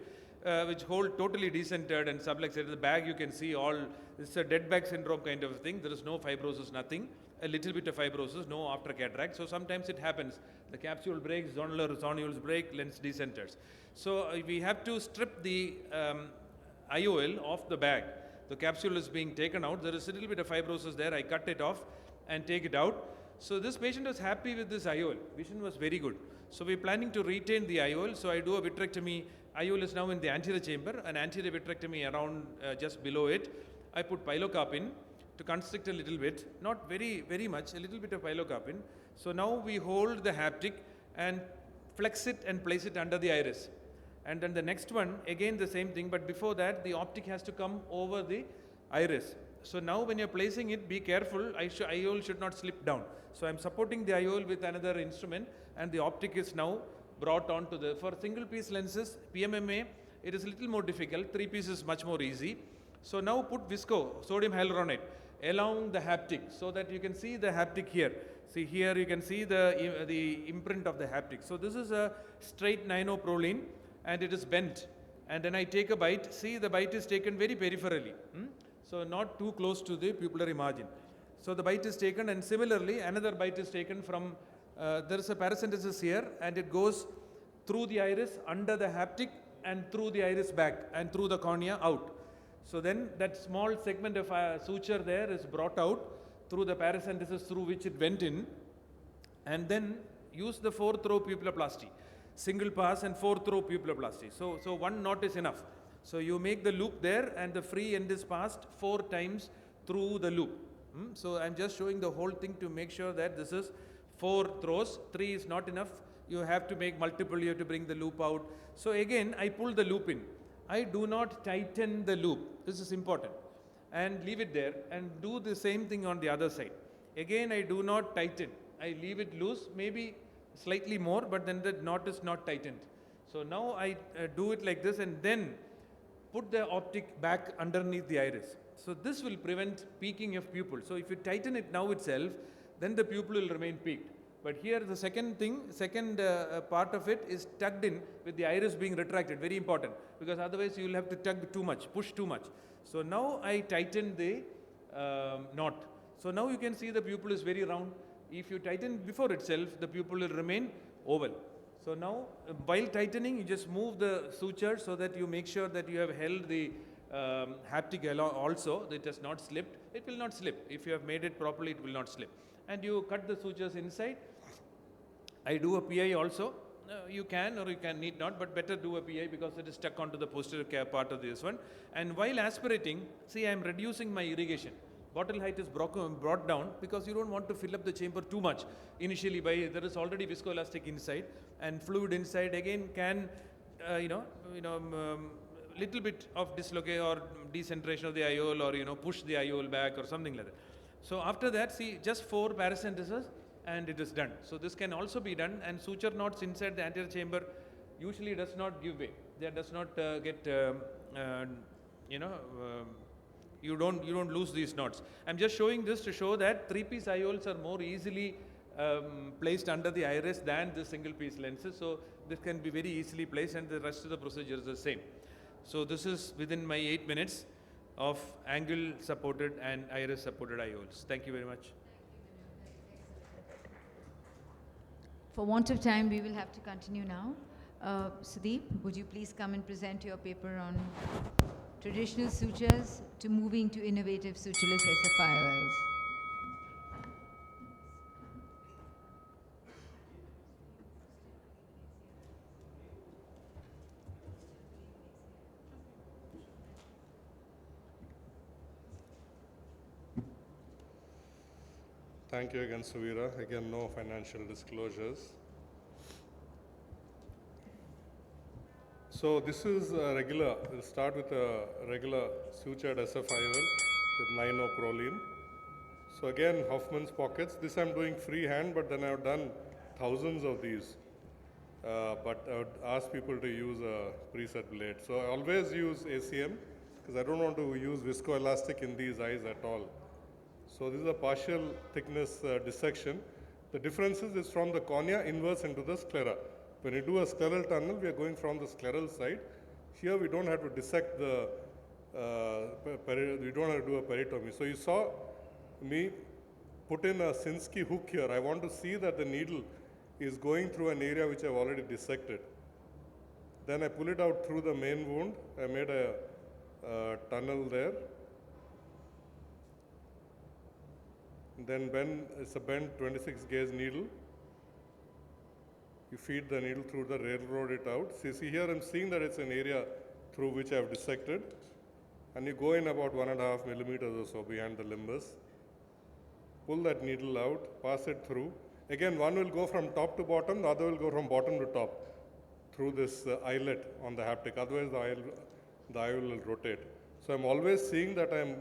which hold totally decentered and subluxated. The bag you can see all, this is a dead bag syndrome kind of a thing. There is no fibrosis, nothing. A little bit of fibrosis, no after cataract. So sometimes it happens. The capsule breaks, zonules break, lens decenters. So we have to strip the IOL off the bag. The capsule is being taken out. There is a little bit of fibrosis there. I cut it off and take it out. So this patient was happy with this IOL. Vision was very good. So we're planning to retain the IOL. So I do a vitrectomy. IOL is now in the anterior chamber, an anterior vitrectomy around just below it. I put pilocarpine to constrict a little bit, not very much, a little bit of pilocarpine. So now we hold the haptic and flex it and place it under the iris. And then the next one, again the same thing, but before that the optic has to come over the iris. So now when you're placing it, be careful, IOL should not slip down. So I'm supporting the IOL with another instrument, and the optic is now brought on to the, for single piece lenses, PMMA, it is a little more difficult, 3 piece is much more easy. So now put visco, sodium hyaluronate, along the haptic so that you can see the haptic here. See here you can see the imprint of the haptic. So this is a straight ninoproline and it is bent. And then I take a bite, see the bite is taken very peripherally. So not too close to the pupillary margin. So the bite is taken, and similarly another bite is taken from, there is a paracentesis here and it goes through the iris, under the haptic, and through the iris back and through the cornea out. So then that small segment of suture there is brought out through the paracentesis through which it went in, and then use the 4th row pupilloplasty, single pass and 4th row pupilloplasty. So one knot is enough. So you make the loop there and the free end is passed 4 times through the loop. So I'm just showing the whole thing to make sure that this is 4 throws, 3 is not enough. You have to make multiple, you have to bring the loop out. So again, I pull the loop in. I do not tighten the loop. This is important. And leave it there and do the same thing on the other side. Again, I do not tighten. I leave it loose, maybe slightly more, but then the knot is not tightened. So now I do it like this and then put the optic back underneath the iris. So this will prevent peaking of pupil. So if you tighten it now itself, then the pupil will remain peaked. But here the second part of it is tugged in with the iris being retracted, very important, because otherwise you will have to tug too much, push too much. So now I tighten the knot. So now you can see the pupil is very round. If you tighten before itself, the pupil will remain oval. So now while tightening, you just move the suture so that you make sure that you have held the haptic also, that it has not slipped. It will not slip. If you have made it properly, it will not slip. And you cut the sutures inside. I do a PI also. You can or you can need not, but better do a PI because it is stuck onto the posterior part of this one. And while aspirating, see I am reducing my irrigation. Bottle height is brought down because you don't want to fill up the chamber too much. Initially, there is already viscoelastic inside and fluid inside. Again, can little bit of dislocate or decentration of the IOL, or push the IOL back or something like that. So after that, see just 4 paracentesis and it is done. So this can also be done, and suture knots inside the anterior chamber usually does not give way. There does not get you don't lose these knots. I'm just showing this to show that 3-piece IOLs are more easily placed under the iris than the single-piece lenses. So this can be very easily placed, and the rest of the procedure is the same. So this is within my 8 minutes of angle supported and iris supported IOLs. Thank you very much. For want of time, we will have to continue now. Sudeep, would you please come and present your paper on traditional sutures to moving to innovative sutureless SFIOLs? Thank you again, Suvira. Again, no financial disclosures. So this is a regular, we'll start with a regular sutured SFIOL with ninoproline. So again, Hoffman's pockets. This I'm doing freehand, but then I've done thousands of these. But I would ask people to use a preset blade. So I always use ACM because I don't want to use viscoelastic in these eyes at all. So this is a partial thickness dissection. The difference is from the cornea inverse into the sclera. When you do a scleral tunnel, we are going from the scleral side. Here we don't have to dissect the, we don't have to do a peritomy. So you saw me put in a Sinskey hook here. I want to see that the needle is going through an area which I've already dissected. Then I pull it out through the main wound. I made a tunnel there. Then it's a bent 26 gauge needle. You feed the needle through the railroad it out. See here I'm seeing that it's an area through which I've dissected. And you go in about 1.5 millimeters or so behind the limbus. Pull that needle out, pass it through. Again, one will go from top to bottom, the other will go from bottom to top through this eyelet on the haptic. Otherwise, the IOL will rotate. So I'm always seeing that I'm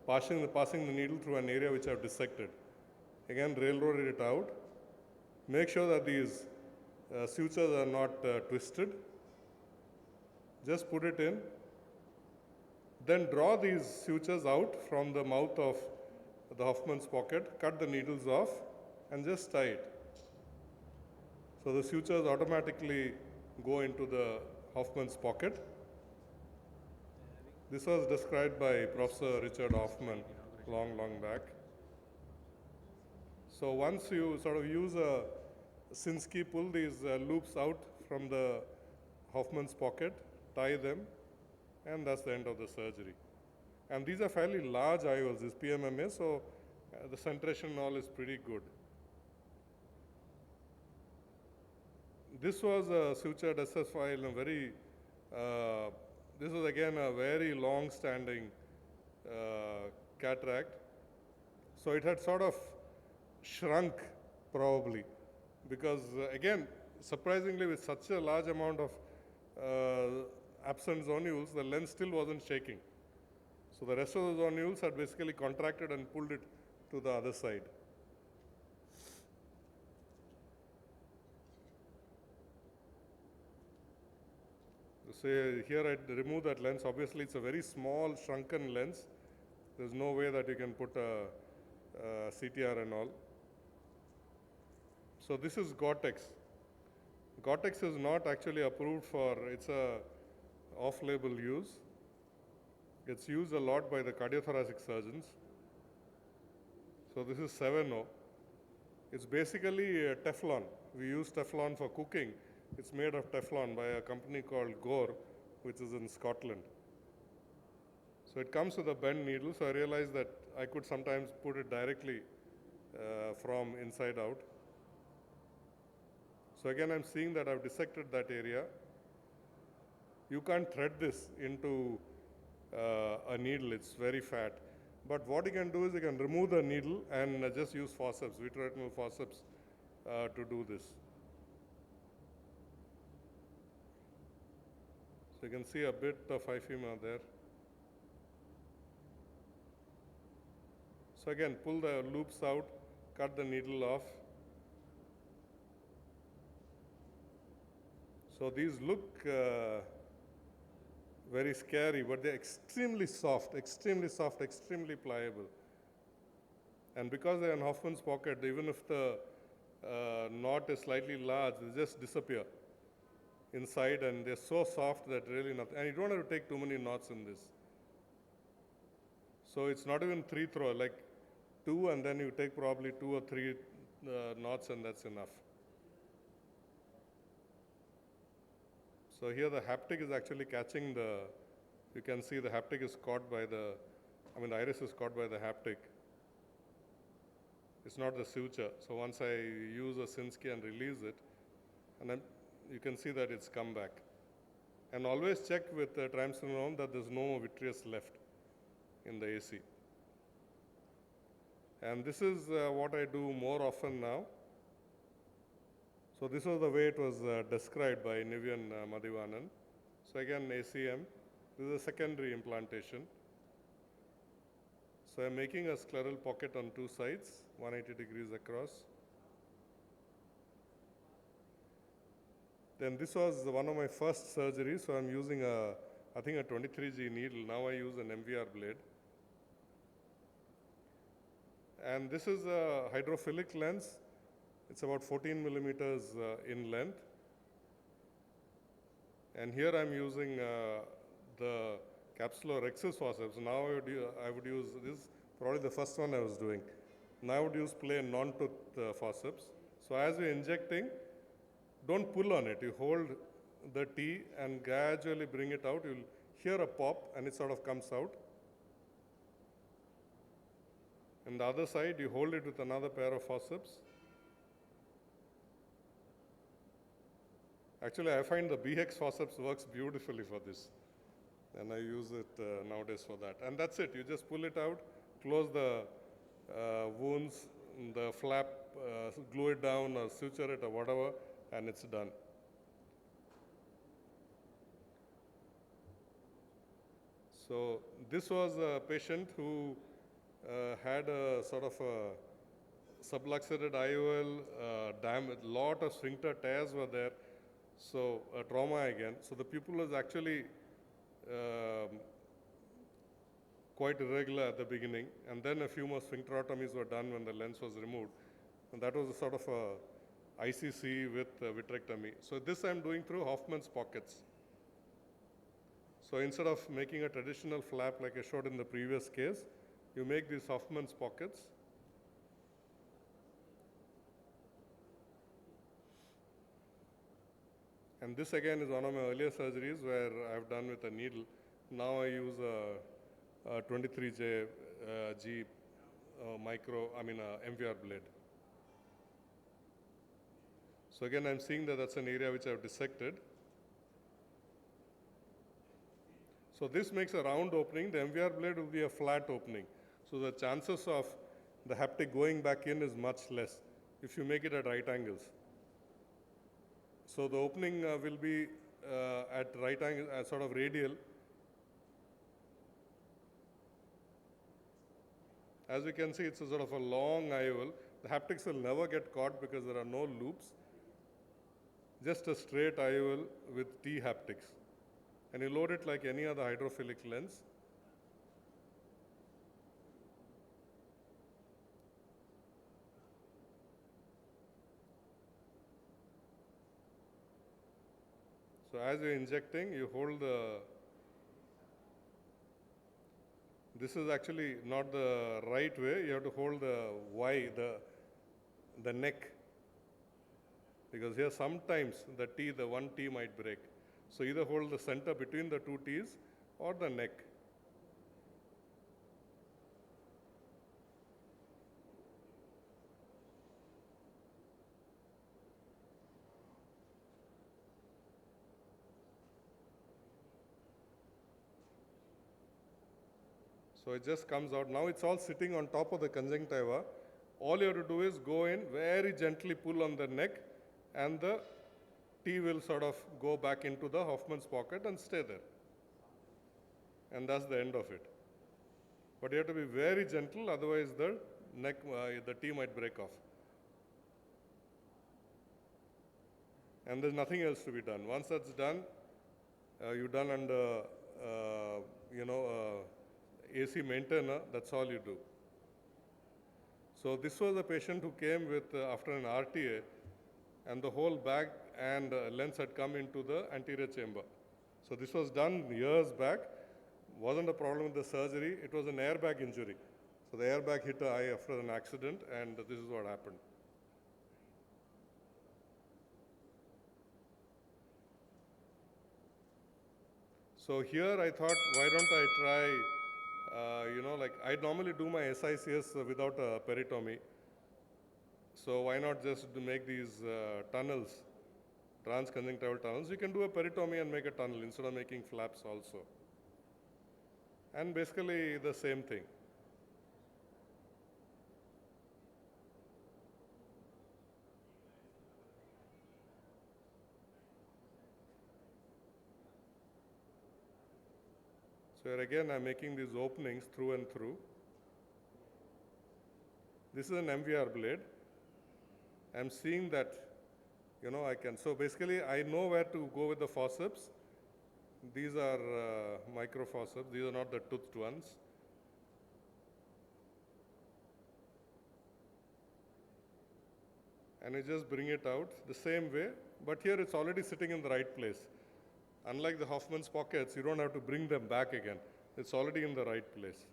passing the needle through an area which I've dissected. Again, railroad it out. Make sure that these sutures are not twisted. Just put it in. Then draw these sutures out from the mouth of the Hoffman's pocket, cut the needles off, and just tie it. So the sutures automatically go into the Hoffman's pocket. This was described by Professor Richard Hoffman long back. So once you sort of use a Sinskey, pull these loops out from the Hoffman's pocket, tie them, and that's the end of the surgery. And these are fairly large IOLs, this PMMA, so the centration and all is pretty good. This was a sutured SS file, a very, this was again a very long-standing cataract. So it had sort of shrunk probably because again, surprisingly with such a large amount of absent zonules, the lens still wasn't shaking. So the rest of the zonules had basically contracted and pulled it to the other side. So here I remove that lens. Obviously, it's a very small, shrunken lens. There's no way that you can put a CTR and all. So this is Gore-Tex. Gore-Tex is not actually approved for, it's a off-label use. It's used a lot by the cardiothoracic surgeons. So this is 7O. It's basically a Teflon. We use Teflon for cooking. It's made of Teflon by a company called Gore, which is in Scotland. So it comes with a bent needle, so I realized that I could sometimes put it directly from inside out. So again, I'm seeing that I've dissected that area. You can't thread this into a needle, it's very fat. But what you can do is you can remove the needle and just use forceps, vitreoretinal forceps to do this. So you can see a bit of hyphema there. So again, pull the loops out, cut the needle off. So these look very scary, but they're extremely soft, extremely pliable. And because they're in Hoffman's pocket, even if the knot is slightly large, they just disappear inside, and they're so soft that really nothing. And you don't have to take too many knots in this. So it's not even 3 throw, like 2, and then you take probably 2 or 3 knots, and that's enough. So here the haptic is actually catching the, you can see the haptic is caught by the, the iris is caught by the haptic. It's not the suture. So once I use a Sinskey and release it, and then you can see that it's come back. And always check with the triamcinolone that there's no vitreous left in the AC. And this is what I do more often now. So this was the way it was described by Nivian Madhivanan. So again, ACM. This is a secondary implantation. So I'm making a scleral pocket on 2 sides, 180 degrees across. Then this was one of my first surgeries, so I'm using I think a 23G needle. Now I use an MVR blade. And this is a hydrophilic lens. It's about 14 millimeters in length. And here I'm using the capsular rexus forceps. Now I would use this, probably the first one I was doing. Now I would use plain non-tooth forceps. So as you're injecting, don't pull on it. You hold the T and gradually bring it out. You'll hear a pop and it sort of comes out. And the other side, you hold it with another pair of forceps. Actually, I find the BX forceps works beautifully for this. And I use it nowadays for that. And that's it. You just pull it out, close the wounds, the flap, glue it down or suture it or whatever, and it's done. So this was a patient who had a sort of a subluxated IOL, lot of sphincter tears were there, so trauma again. So the pupil was actually quite irregular at the beginning, and then a few more sphincterotomies were done when the lens was removed. And that was a sort of a ICC with vitrectomy. So this I'm doing through Hoffman's pockets. So instead of making a traditional flap like I showed in the previous case, you make these Hoffman's pockets. And this again is one of my earlier surgeries where I've done with a needle. Now I use a 23J G MVR blade. So again, I'm seeing that that's an area which I've dissected. So this makes a round opening. The MVR blade will be a flat opening. So the chances of the haptic going back in is much less if you make it at right angles. So the opening will be at right angle, sort of radial. As you can see, it's a sort of a long IOL. The haptics will never get caught because there are no loops. Just a straight IOL with T haptics. And you load it like any other hydrophilic lens. So as you're injecting, you hold the, this is actually not the right way. You have to hold the Y, the neck. Because here sometimes the T, the one T might break. So either hold the center between the two T's or the neck. So it just comes out. Now it's all sitting on top of the conjunctiva. All you have to do is go in, very gently pull on the neck, and the T will sort of go back into the Hoffman's pocket and stay there. And that's the end of it. But you have to be very gentle, otherwise the neck, the T might break off. And there's nothing else to be done. Once that's done, you're done under, AC maintainer, that's all you do. So this was a patient who came with, after an RTA, and the whole bag and lens had come into the anterior chamber. So this was done years back. Wasn't a problem with the surgery. It was an airbag injury. So the airbag hit the eye after an accident, and this is what happened. So here I thought, why don't I try, I normally do my SICS without a peritomy. So why not just make these tunnels, transconjunctival tunnels? You can do a peritomy and make a tunnel instead of making flaps also. And basically the same thing. So here again, I'm making these openings through and through. This is an MVR blade. I'm seeing that, I can. So basically, I know where to go with the forceps. These are micro forceps. These are not the toothed ones. And I just bring it out the same way, but here it's already sitting in the right place. Unlike the Hoffman's pockets, you don't have to bring them back again. It's already in the right place.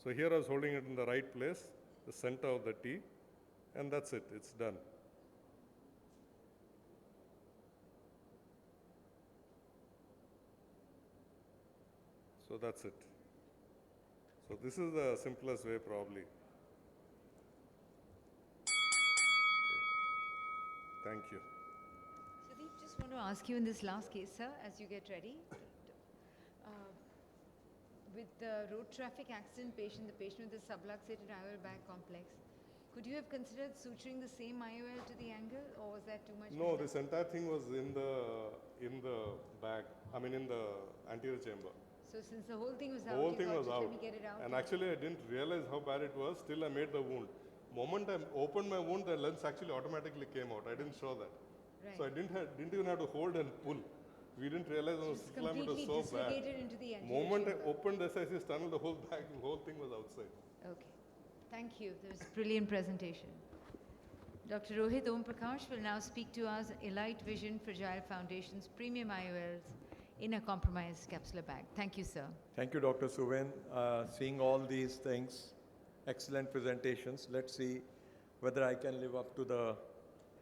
So here I was holding it in the right place, the center of the T, and that's it, it's done. So that's it. So this is the simplest way probably. Okay. Thank you. Sudeep, just want to ask you in this last case, sir, as you get ready. With the road traffic accident patient, the patient with the subluxated IOL bag complex, could you have considered suturing the same IOL to the angle, or was that too much? No, this entire thing was in the bag. I mean, in the anterior chamber. So since the whole thing was The out, whole you thing thought, was just out. let me get it out. And actually, I didn't realize how bad it was. Still, I made the wound. Moment I opened my wound, the lens actually automatically came out. I didn't show that. Right. So I didn't even have to hold and pull. We didn't realize So the it's clam it was completely so bad. dislocated into the anterior Moment chamber. I opened the SIC's tunnel, the whole bag, the whole thing was outside. Okay. Thank you. That was a brilliant presentation. Dr. Rohit Om Prakash will now speak to us Elite Vision Fragile Foundation's premium IOLs in a compromised capsular bag. Thank you, sir. Thank you, Dr. Suven. Seeing all these things, excellent presentations. Let's see whether I can live up to the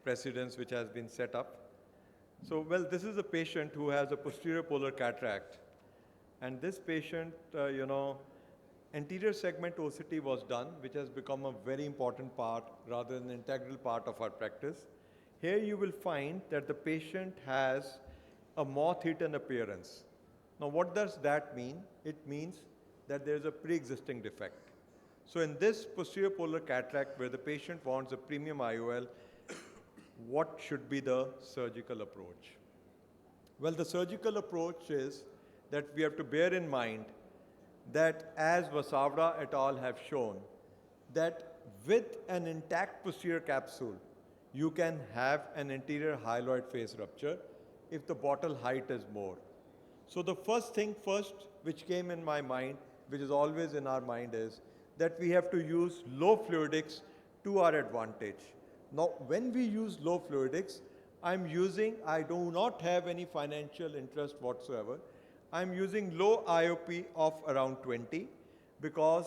precedence which has been set up. So, well, this is a patient who has a posterior polar cataract. And this patient, anterior segment OCT was done, which has become a very important part rather than an integral part of our practice. Here you will find that the patient has a moth-eaten appearance. Now, what does that mean? It means that there is a pre-existing defect. So in this posterior polar cataract where the patient wants a premium IOL, what should be the surgical approach? Well, the surgical approach is that we have to bear in mind that as Vasavra et al. Have shown, that with an intact posterior capsule, you can have an anterior hyaloid phase rupture if the bottle height is more. So the first thing first which came in my mind, which is always in our mind, is that we have to use low fluidics to our advantage. Now, when we use low fluidics, I do not have any financial interest whatsoever. I'm using low IOP of around 20 because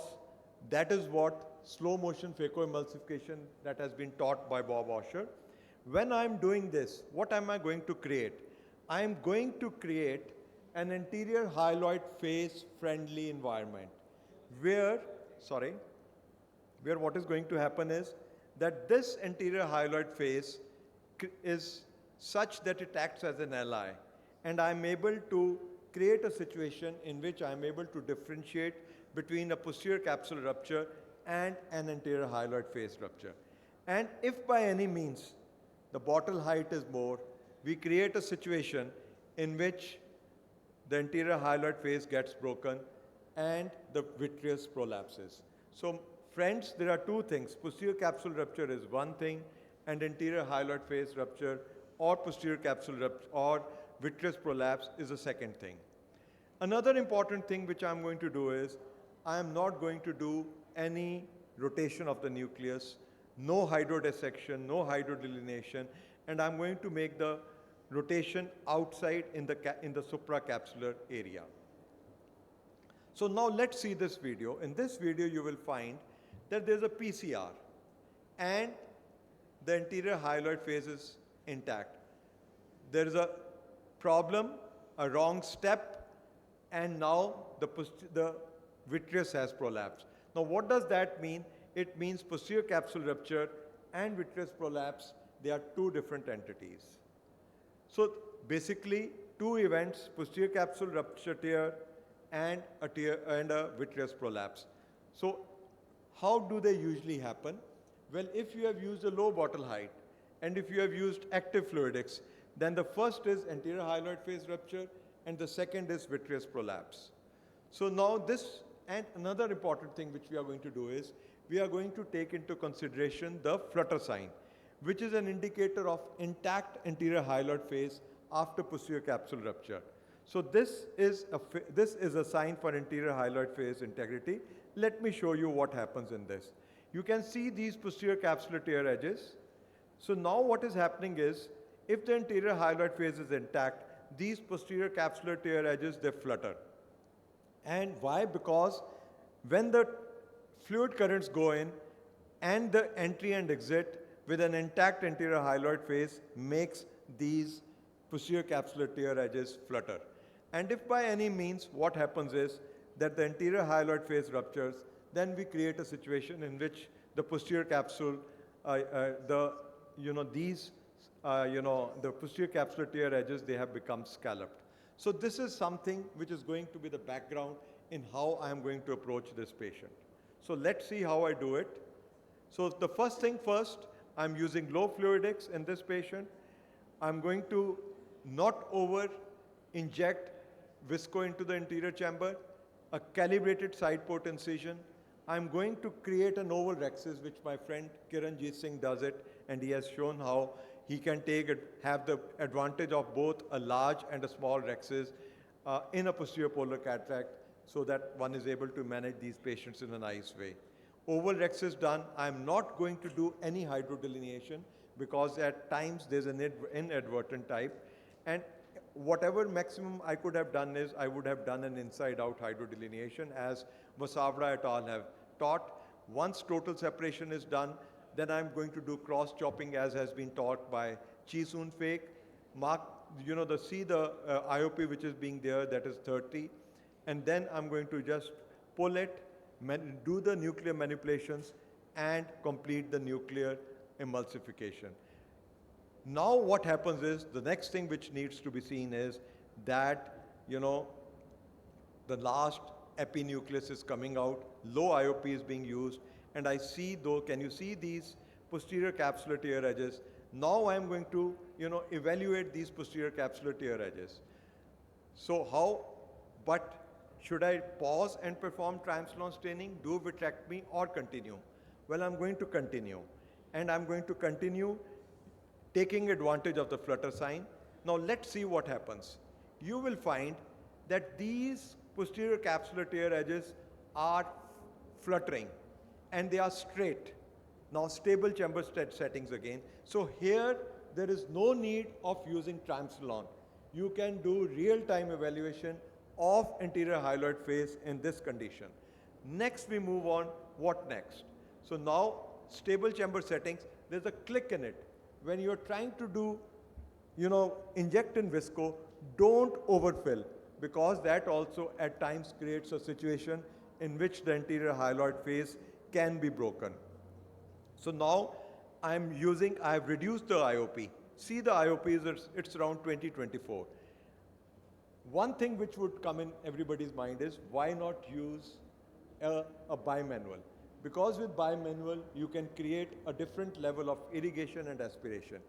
that is what slow motion phacoemulsification that has been taught by Bob Osher. When I'm doing this, what am I going to create? I'm going to create an anterior hyaloid phase friendly environment where what is going to happen is that this anterior hyaloid phase is such that it acts as an ally, and I'm able to create a situation in which I'm able to differentiate between a posterior capsular rupture and an anterior hyaloid phase rupture. And if by any means the bottle height is more, we create a situation in which the anterior hyaloid phase gets broken and the vitreous prolapses. So friends, there are two things. Posterior capsule rupture is one thing, and anterior hyaloid phase rupture or posterior capsule rupture or vitreous prolapse is a second thing. Another important thing which I'm going to do is, I am not going to do any rotation of the nucleus, no hydrodissection, no hydrodelineation, and I'm going to make the rotation outside in the supracapsular area. So now let's see this video. In this video, you will find that there's a PCR and the anterior hyaloid phase is intact. There is a problem, a wrong step, and now the vitreous has prolapsed. Now what does that mean? It means posterior capsule rupture and vitreous prolapse, they are two different entities. So basically, two events, posterior capsule rupture tear and a vitreous prolapse. So how do they usually happen? Well, if you have used a low bottle height and if you have used active fluidics, then the first is anterior hyaloid phase rupture and the second is vitreous prolapse. So now this, and another important thing which we are going to do is, we are going to take into consideration the flutter sign, which is an indicator of intact anterior hyaloid phase after posterior capsule rupture. So this is a sign for anterior hyaloid phase integrity. Let me show you what happens in this. You can see these posterior capsular tear edges. So now what is happening is, if the anterior hyaloid phase is intact, these posterior capsular tear edges, they flutter. And why? Because when the fluid currents go in and the entry and exit with an intact anterior hyaloid face makes these posterior capsular tear edges flutter. And if by any means what happens is that the anterior hyaloid face ruptures, then we create a situation in which the posterior capsule, the posterior capsular tear edges, they have become scalloped. So this is something which is going to be the background in how I am going to approach this patient. So let's see how I do it. So the first thing first, I'm using low fluidics in this patient. I'm going to not over inject visco into the anterior chamber, a calibrated side port incision. I'm going to create an oval rhexis, which my friend Kiranjit Singh does it, and he has shown how he can have the advantage of both a large and a small rhexis in a posterior polar cataract, so that one is able to manage these patients in a nice way. Oval rhexis done, I'm not going to do any hydrodelineation because at times there's an inadvertent type, and whatever maximum I could have done is I would have done an inside-out hydrodelineation as Vasavra et al. Have taught. Once total separation is done, then I'm going to do cross-chopping as has been taught by Chi Soon Fake. Mark, see the IOP which is being there, that is 30. And then I'm going to just pull it, do the nuclear manipulations, and complete the nuclear emulsification. Now what happens is, the next thing which needs to be seen is that, the last epinucleus is coming out, low IOP is being used, and I see though, can you see these posterior capsular tear edges? Now I'm going to, evaluate these posterior capsular tear edges. So should I pause and perform triamcinolone staining, do vitrectomy, or continue? Well, I'm going to continue. And I'm going to continue taking advantage of the flutter sign. Now let's see what happens. You will find that these posterior capsular tear edges are fluttering and they are straight. Now stable chamber settings again. So here there is no need of using triamcinolone. You can do real-time evaluation of anterior hyaloid face in this condition. Next we move on, what next? So now stable chamber settings, there's a click in it. When you're trying to do, inject in visco, don't overfill, because that also at times creates a situation in which the anterior hyaloid face can be broken. So now I've reduced the IOP. See the IOP, it's around 20-24. One thing which would come in everybody's mind is, why not use a bimanual? Because with bimanual, you can create a different level of irrigation and aspiration.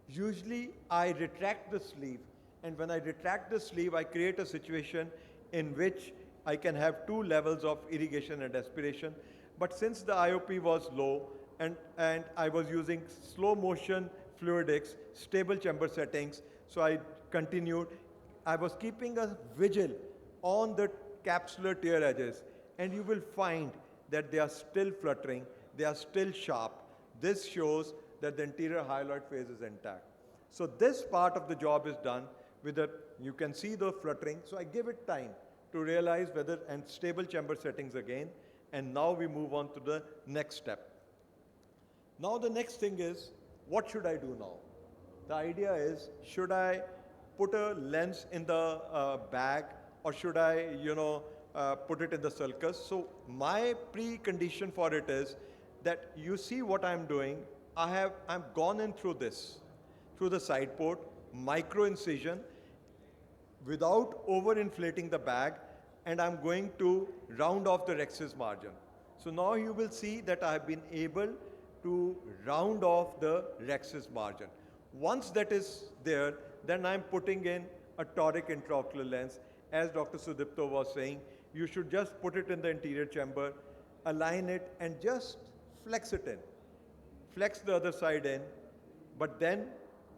Usually, I retract the sleeve, and when I retract the sleeve, I create a situation in which I can have two levels of irrigation and aspiration. But since the IOP was low, and I was using slow motion fluidics, stable chamber settings, so I continued. I was keeping a vigil on the capsular tear edges, and you will find that they are still fluttering, they are still sharp. This shows that the anterior hyaloid face is intact. So this part of the job is done with you can see the fluttering. So I give it time to realize and stable chamber settings again. And now we move on to the next step. Now the next thing is, what should I do now? The idea is, should I put a lens in the bag, or should I, put it in the sulcus? So my precondition for it is that you see what I'm doing. I'm gone in through the side port, micro incision, without overinflating the bag, and I'm going to round off the rhexis margin. So now you will see that I've been able to round off the rhexis margin. Once that is there, then I'm putting in a toric intraocular lens. As Dr. Sudipto was saying, you should just put it in the anterior chamber, align it, and just flex it in. Flex the other side in, but then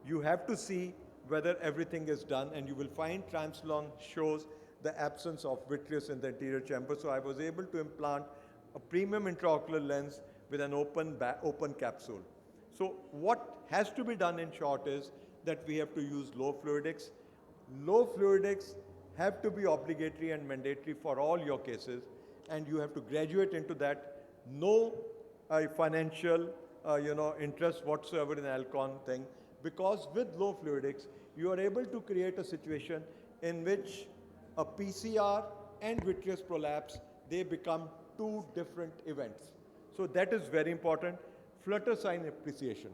you have to see whether everything is done, and you will find triamcinolone shows the absence of vitreous in the anterior chamber. So I was able to implant a premium intraocular lens with an open capsule. So what has to be done in short is that we have to use low fluidics, low fluidics have to be obligatory and mandatory for all your cases, and you have to graduate into that. No financial interest whatsoever in Alcon thing, because with low fluidics, you are able to create a situation in which a PCR and vitreous prolapse, they become two different events. So that is very important. Flutter sign appreciation.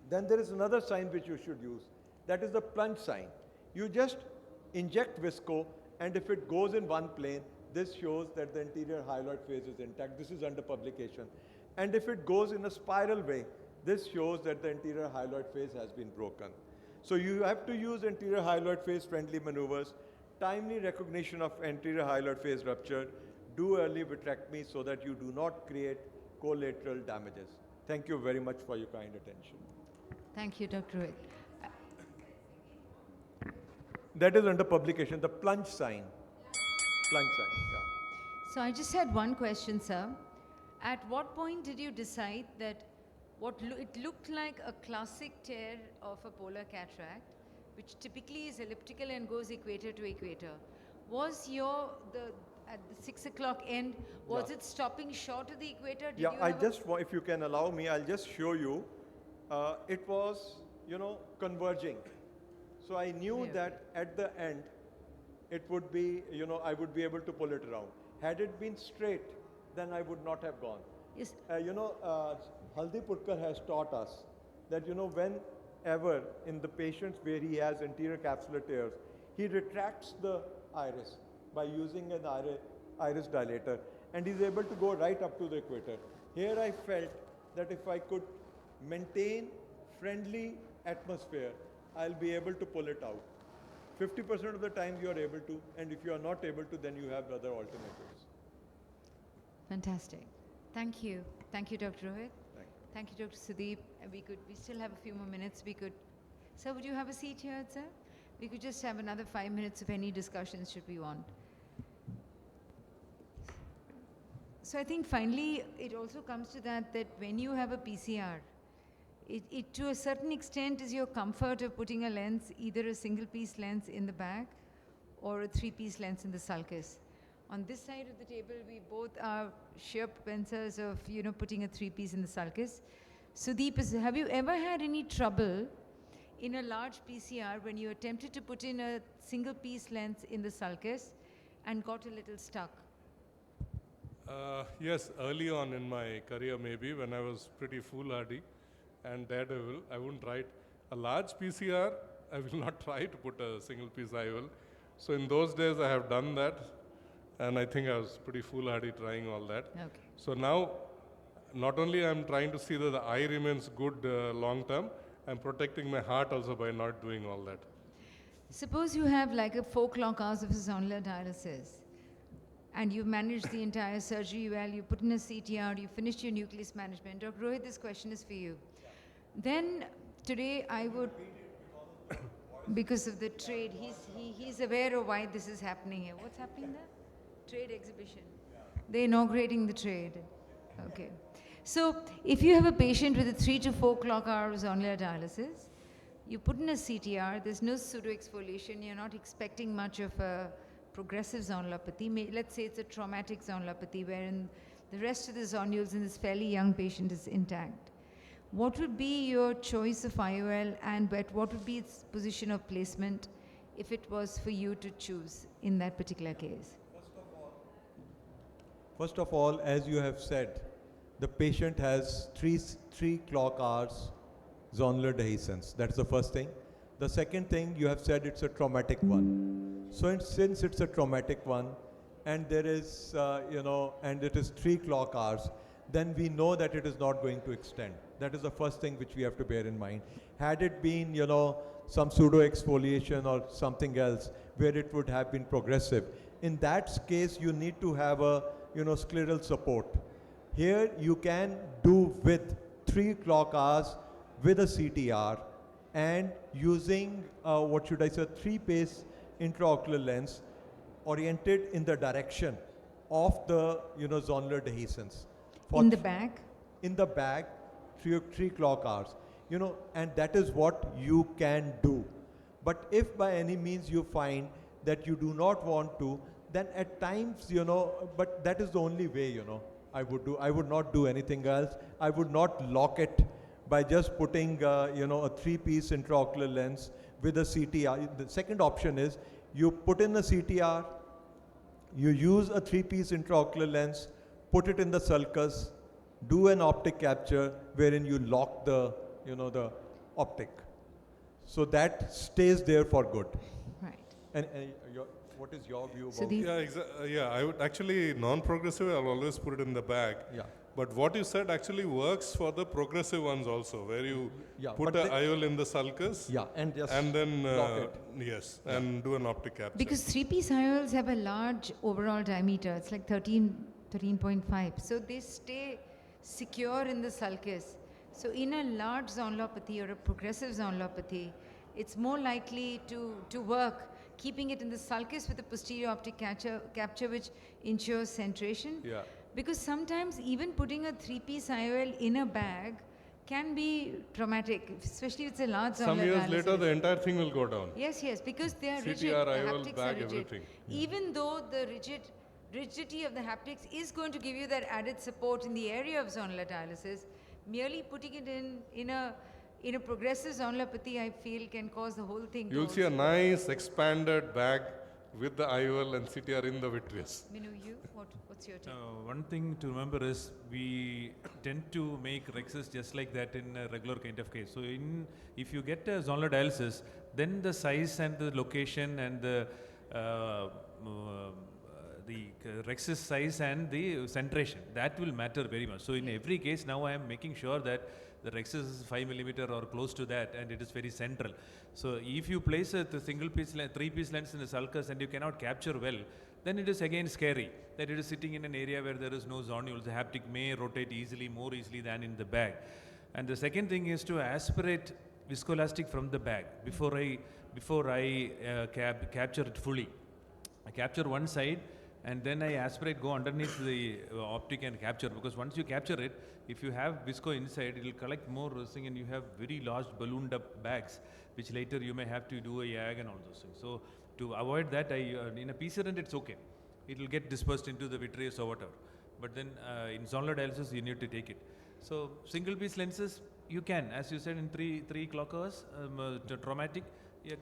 Then there is another sign which you should use. That is the plunge sign. You just inject visco, and if it goes in one plane, this shows that the anterior hyaloid phase is intact. This is under publication. And if it goes in a spiral way, this shows that the anterior hyaloid phase has been broken. So you have to use anterior hyaloid phase friendly maneuvers, timely recognition of anterior hyaloid phase rupture, do early vitrectomy so that you do not create collateral damages. Thank you very much for your kind attention. Thank you, Dr. Rohit. That is under publication, the plunge sign. Plunge sign, yeah. So I just had one question, sir. At what point did you decide that it looked like a classic tear of a polar cataract, which typically is elliptical and goes equator to equator? Was at the 6 o'clock end, was it stopping short of the equator? Did you if you can allow me, I'll just show you. It was, converging. So I knew that at the end, it would be, I would be able to pull it around. Had it been straight, then I would not have gone. Yes. Haldi Purkar has taught us that, whenever in the patients where he has anterior capsular tears, he retracts the iris by using an iris dilator, and he's able to go right up to the equator. Here I felt that if I could maintain friendly atmosphere, I'll be able to pull it out. 50% of the time you are able to, and if you are not able to, then you have other alternatives. Fantastic. Thank you. Thank you, Dr. Rohit. Thank you, Dr. Sudeep. We still have a few more minutes. Sir, would you have a seat here, sir? We could just have another 5 minutes of any discussions should we want. So I think finally it also comes to that when you have a PCR, it to a certain extent is your comfort of putting a lens, either a single piece lens in the back or a 3-piece lens in the sulcus. On this side of the table, we both are sheer propensives of, putting a 3-piece in the sulcus. Sudeep, have you ever had any trouble in a large PCR when you attempted to put in a single piece lens in the sulcus and got a little stuck? Yes, early on in my career maybe, when I was pretty foolhardy and daredevil, I wouldn't write a large PCR. I will not try to put a single piece IOL. So in those days I have done that, and I think I was pretty foolhardy trying all that. Okay. So now, not only I'm trying to see that the eye remains good long term, I'm protecting my heart also by not doing all that. Suppose you have like a 4 clock hours of zonular dialysis, and you managed the entire surgery well, you put in a CTR, you finished your nucleus management. Dr. Rohit, this question is for you. Then today I would, because of the trade, he's aware of why this is happening here. What's happening there? Trade exhibition. They're inaugurating the trade. Okay. So if you have a patient with a 3 to 4 clock hours zonular dialysis, you put in a CTR, there's no pseudoexfoliation, you're not expecting much of a progressive zonulopathy. Let's say it's a traumatic zonulopathy wherein the rest of the zonules in this fairly young patient is intact. What would be your choice of IOL, and what would be its position of placement if it was for you to choose in that particular case? First of all, as you have said, the patient has 3 clock hours zonular dehiscence. That's the first thing. The second thing, you have said it's a traumatic one. So since it's a traumatic one, and there is, and it is 3 clock hours, then we know that it is not going to extend. That is the first thing which we have to bear in mind. Had it been, some pseudo exfoliation or something else where it would have been progressive, in that case you need to have a, scleral support. Here you can do with 3 clock hours with a CTR and using, 3-piece intraocular lens oriented in the direction of the, zonular dehiscence. In the back? In the back, 3 clock hours. And that is what you can do. But if by any means you find that you do not want to, then at times, but that is the only way, I would do. I would not do anything else. I would not lock it by just putting, a 3-piece intraocular lens with a CTR. The second option is you put in a CTR, you use a 3-piece intraocular lens, put it in the sulcus, do an optic capture wherein you lock the, the optic. So that stays there for good. Right. And what is your view So about the- Yeah, I would actually, non-progressive, I'll always put it in the bag. Yeah. But what you said actually works for the progressive ones also, where you Yeah, put but a IOL in the sulcus, Yeah, and just and then, lock it. yes, and do an optic capture. Because 3-piece IOLs have a large overall diameter. It's like 13.5. So they stay secure in the sulcus. So in a large zonulopathy or a progressive zonulopathy, it's more likely to work keeping it in the sulcus with a posterior optic capture which ensures centration. Yeah. Because sometimes even putting a 3-piece IOL in a bag can be traumatic, especially if it's a large Some zonal years analysis. later, the entire thing will go down. Yes, because they are rigid. CTR, The IOL, haptics bag, are rigid. everything. Even though the rigidity of the haptics is going to give you that added support in the area of zonal dialysis, merely putting it in a progressive zonulopathy, I feel, can cause the whole thing to You'll see a also- nice expanded bag with the IOL and CTR in the vitreous. Minu, what's your take? One thing to remember is we tend to make rexes just like that in a regular kind of case. So if you get a zonal dialysis, then the size and the location and the rex's size and the centration, that will matter very much. So in every case now I am making sure that the rexis is 5 millimeter or close to that, and it is very central. So if you place a 3-piece lens in the sulcus and you cannot capture well, then it is again scary that it is sitting in an area where there is no zonules. The haptic may rotate more easily than in the bag. And the second thing is to aspirate viscoelastic from the bag before I capture it fully. I capture one side and then I aspirate, go underneath the optic and capture, because once you capture it, if you have visco inside, it will collect more resin and you have very large ballooned up bags, which later you may have to do a YAG and all those things. So to avoid that, in a PCRN it's okay. It will get dispersed into the vitreous or whatever. But then in zonal dialysis, you need to take it. So single piece lenses, you can, as you said, in three clock hours, traumatic,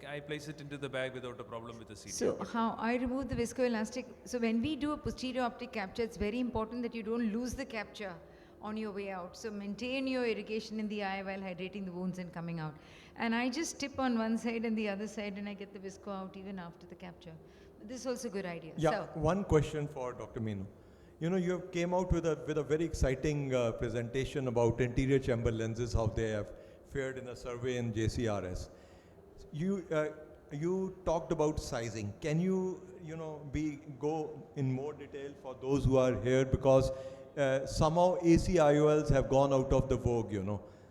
I place it into the bag without a problem with the CT. So how I remove the viscoelastic, so when we do a posterior optic capture, it's very important that you don't lose the capture on your way out. So maintain your irrigation in the eye while hydrating the wounds and coming out. And I just tip on one side and the other side and I get the visco out even after the capture. This is also a good idea. Yeah, So, one question for Dr. Meenu. You came out with a very exciting presentation about anterior chamber lenses, how they have fared in a survey in JCRS. You talked about sizing. Can you go in more detail for those who are here, because somehow AC IOLs have gone out of the vogue,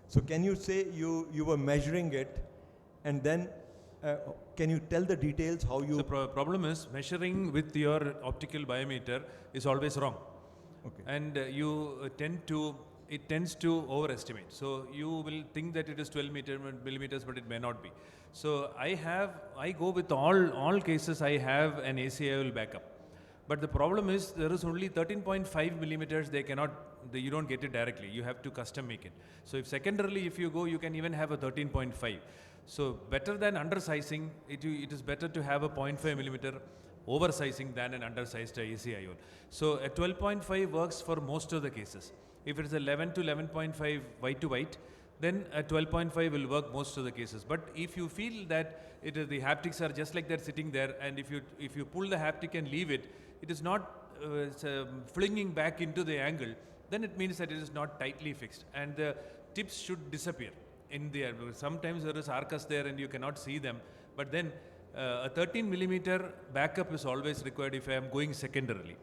So can you say you were measuring it, and then can you tell the details how you? The problem is measuring with your optical biometer is always wrong. Okay. And it tends to overestimate. So you will think that it is 12 millimeters, but it may not be. So I go with all cases, I have an ACIOL backup. But the problem is there is only 13.5 millimeters, you don't get it directly. You have to custom make it. So if secondarily, if you go, you can even have a 13.5. So better than undersizing, it is better to have a 0.5 millimeter oversizing than an undersized ACIOL. So a 12.5 works for most of the cases. If it is 11 to 11.5 white to white, then a 12.5 will work most of the cases. But if you feel that the haptics are just like that sitting there, and if you pull the haptic and leave it, it is not flinging back into the angle, then it means that it is not tightly fixed, and the tips should disappear in the air. Sometimes there is arcus there and you cannot see them, but then a 13 millimeter backup is always required if I am going secondarily.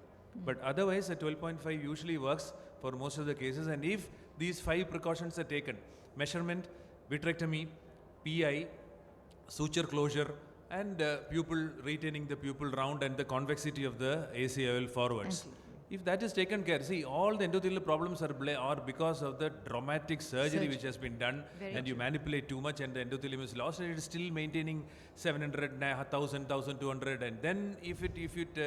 But otherwise, a 12.5 usually works for most of the cases, and if these 5 precautions are taken: measurement, vitrectomy, PI, suture closure, and retaining the pupil round and the convexity of the ACIOL forwards. If that is taken care, see, all the endothelial problems are because of the dramatic surgery which has been done, Very and you manipulate too much and the endothelium is lost, and it is still maintaining 700, 1000, 1200, and then if it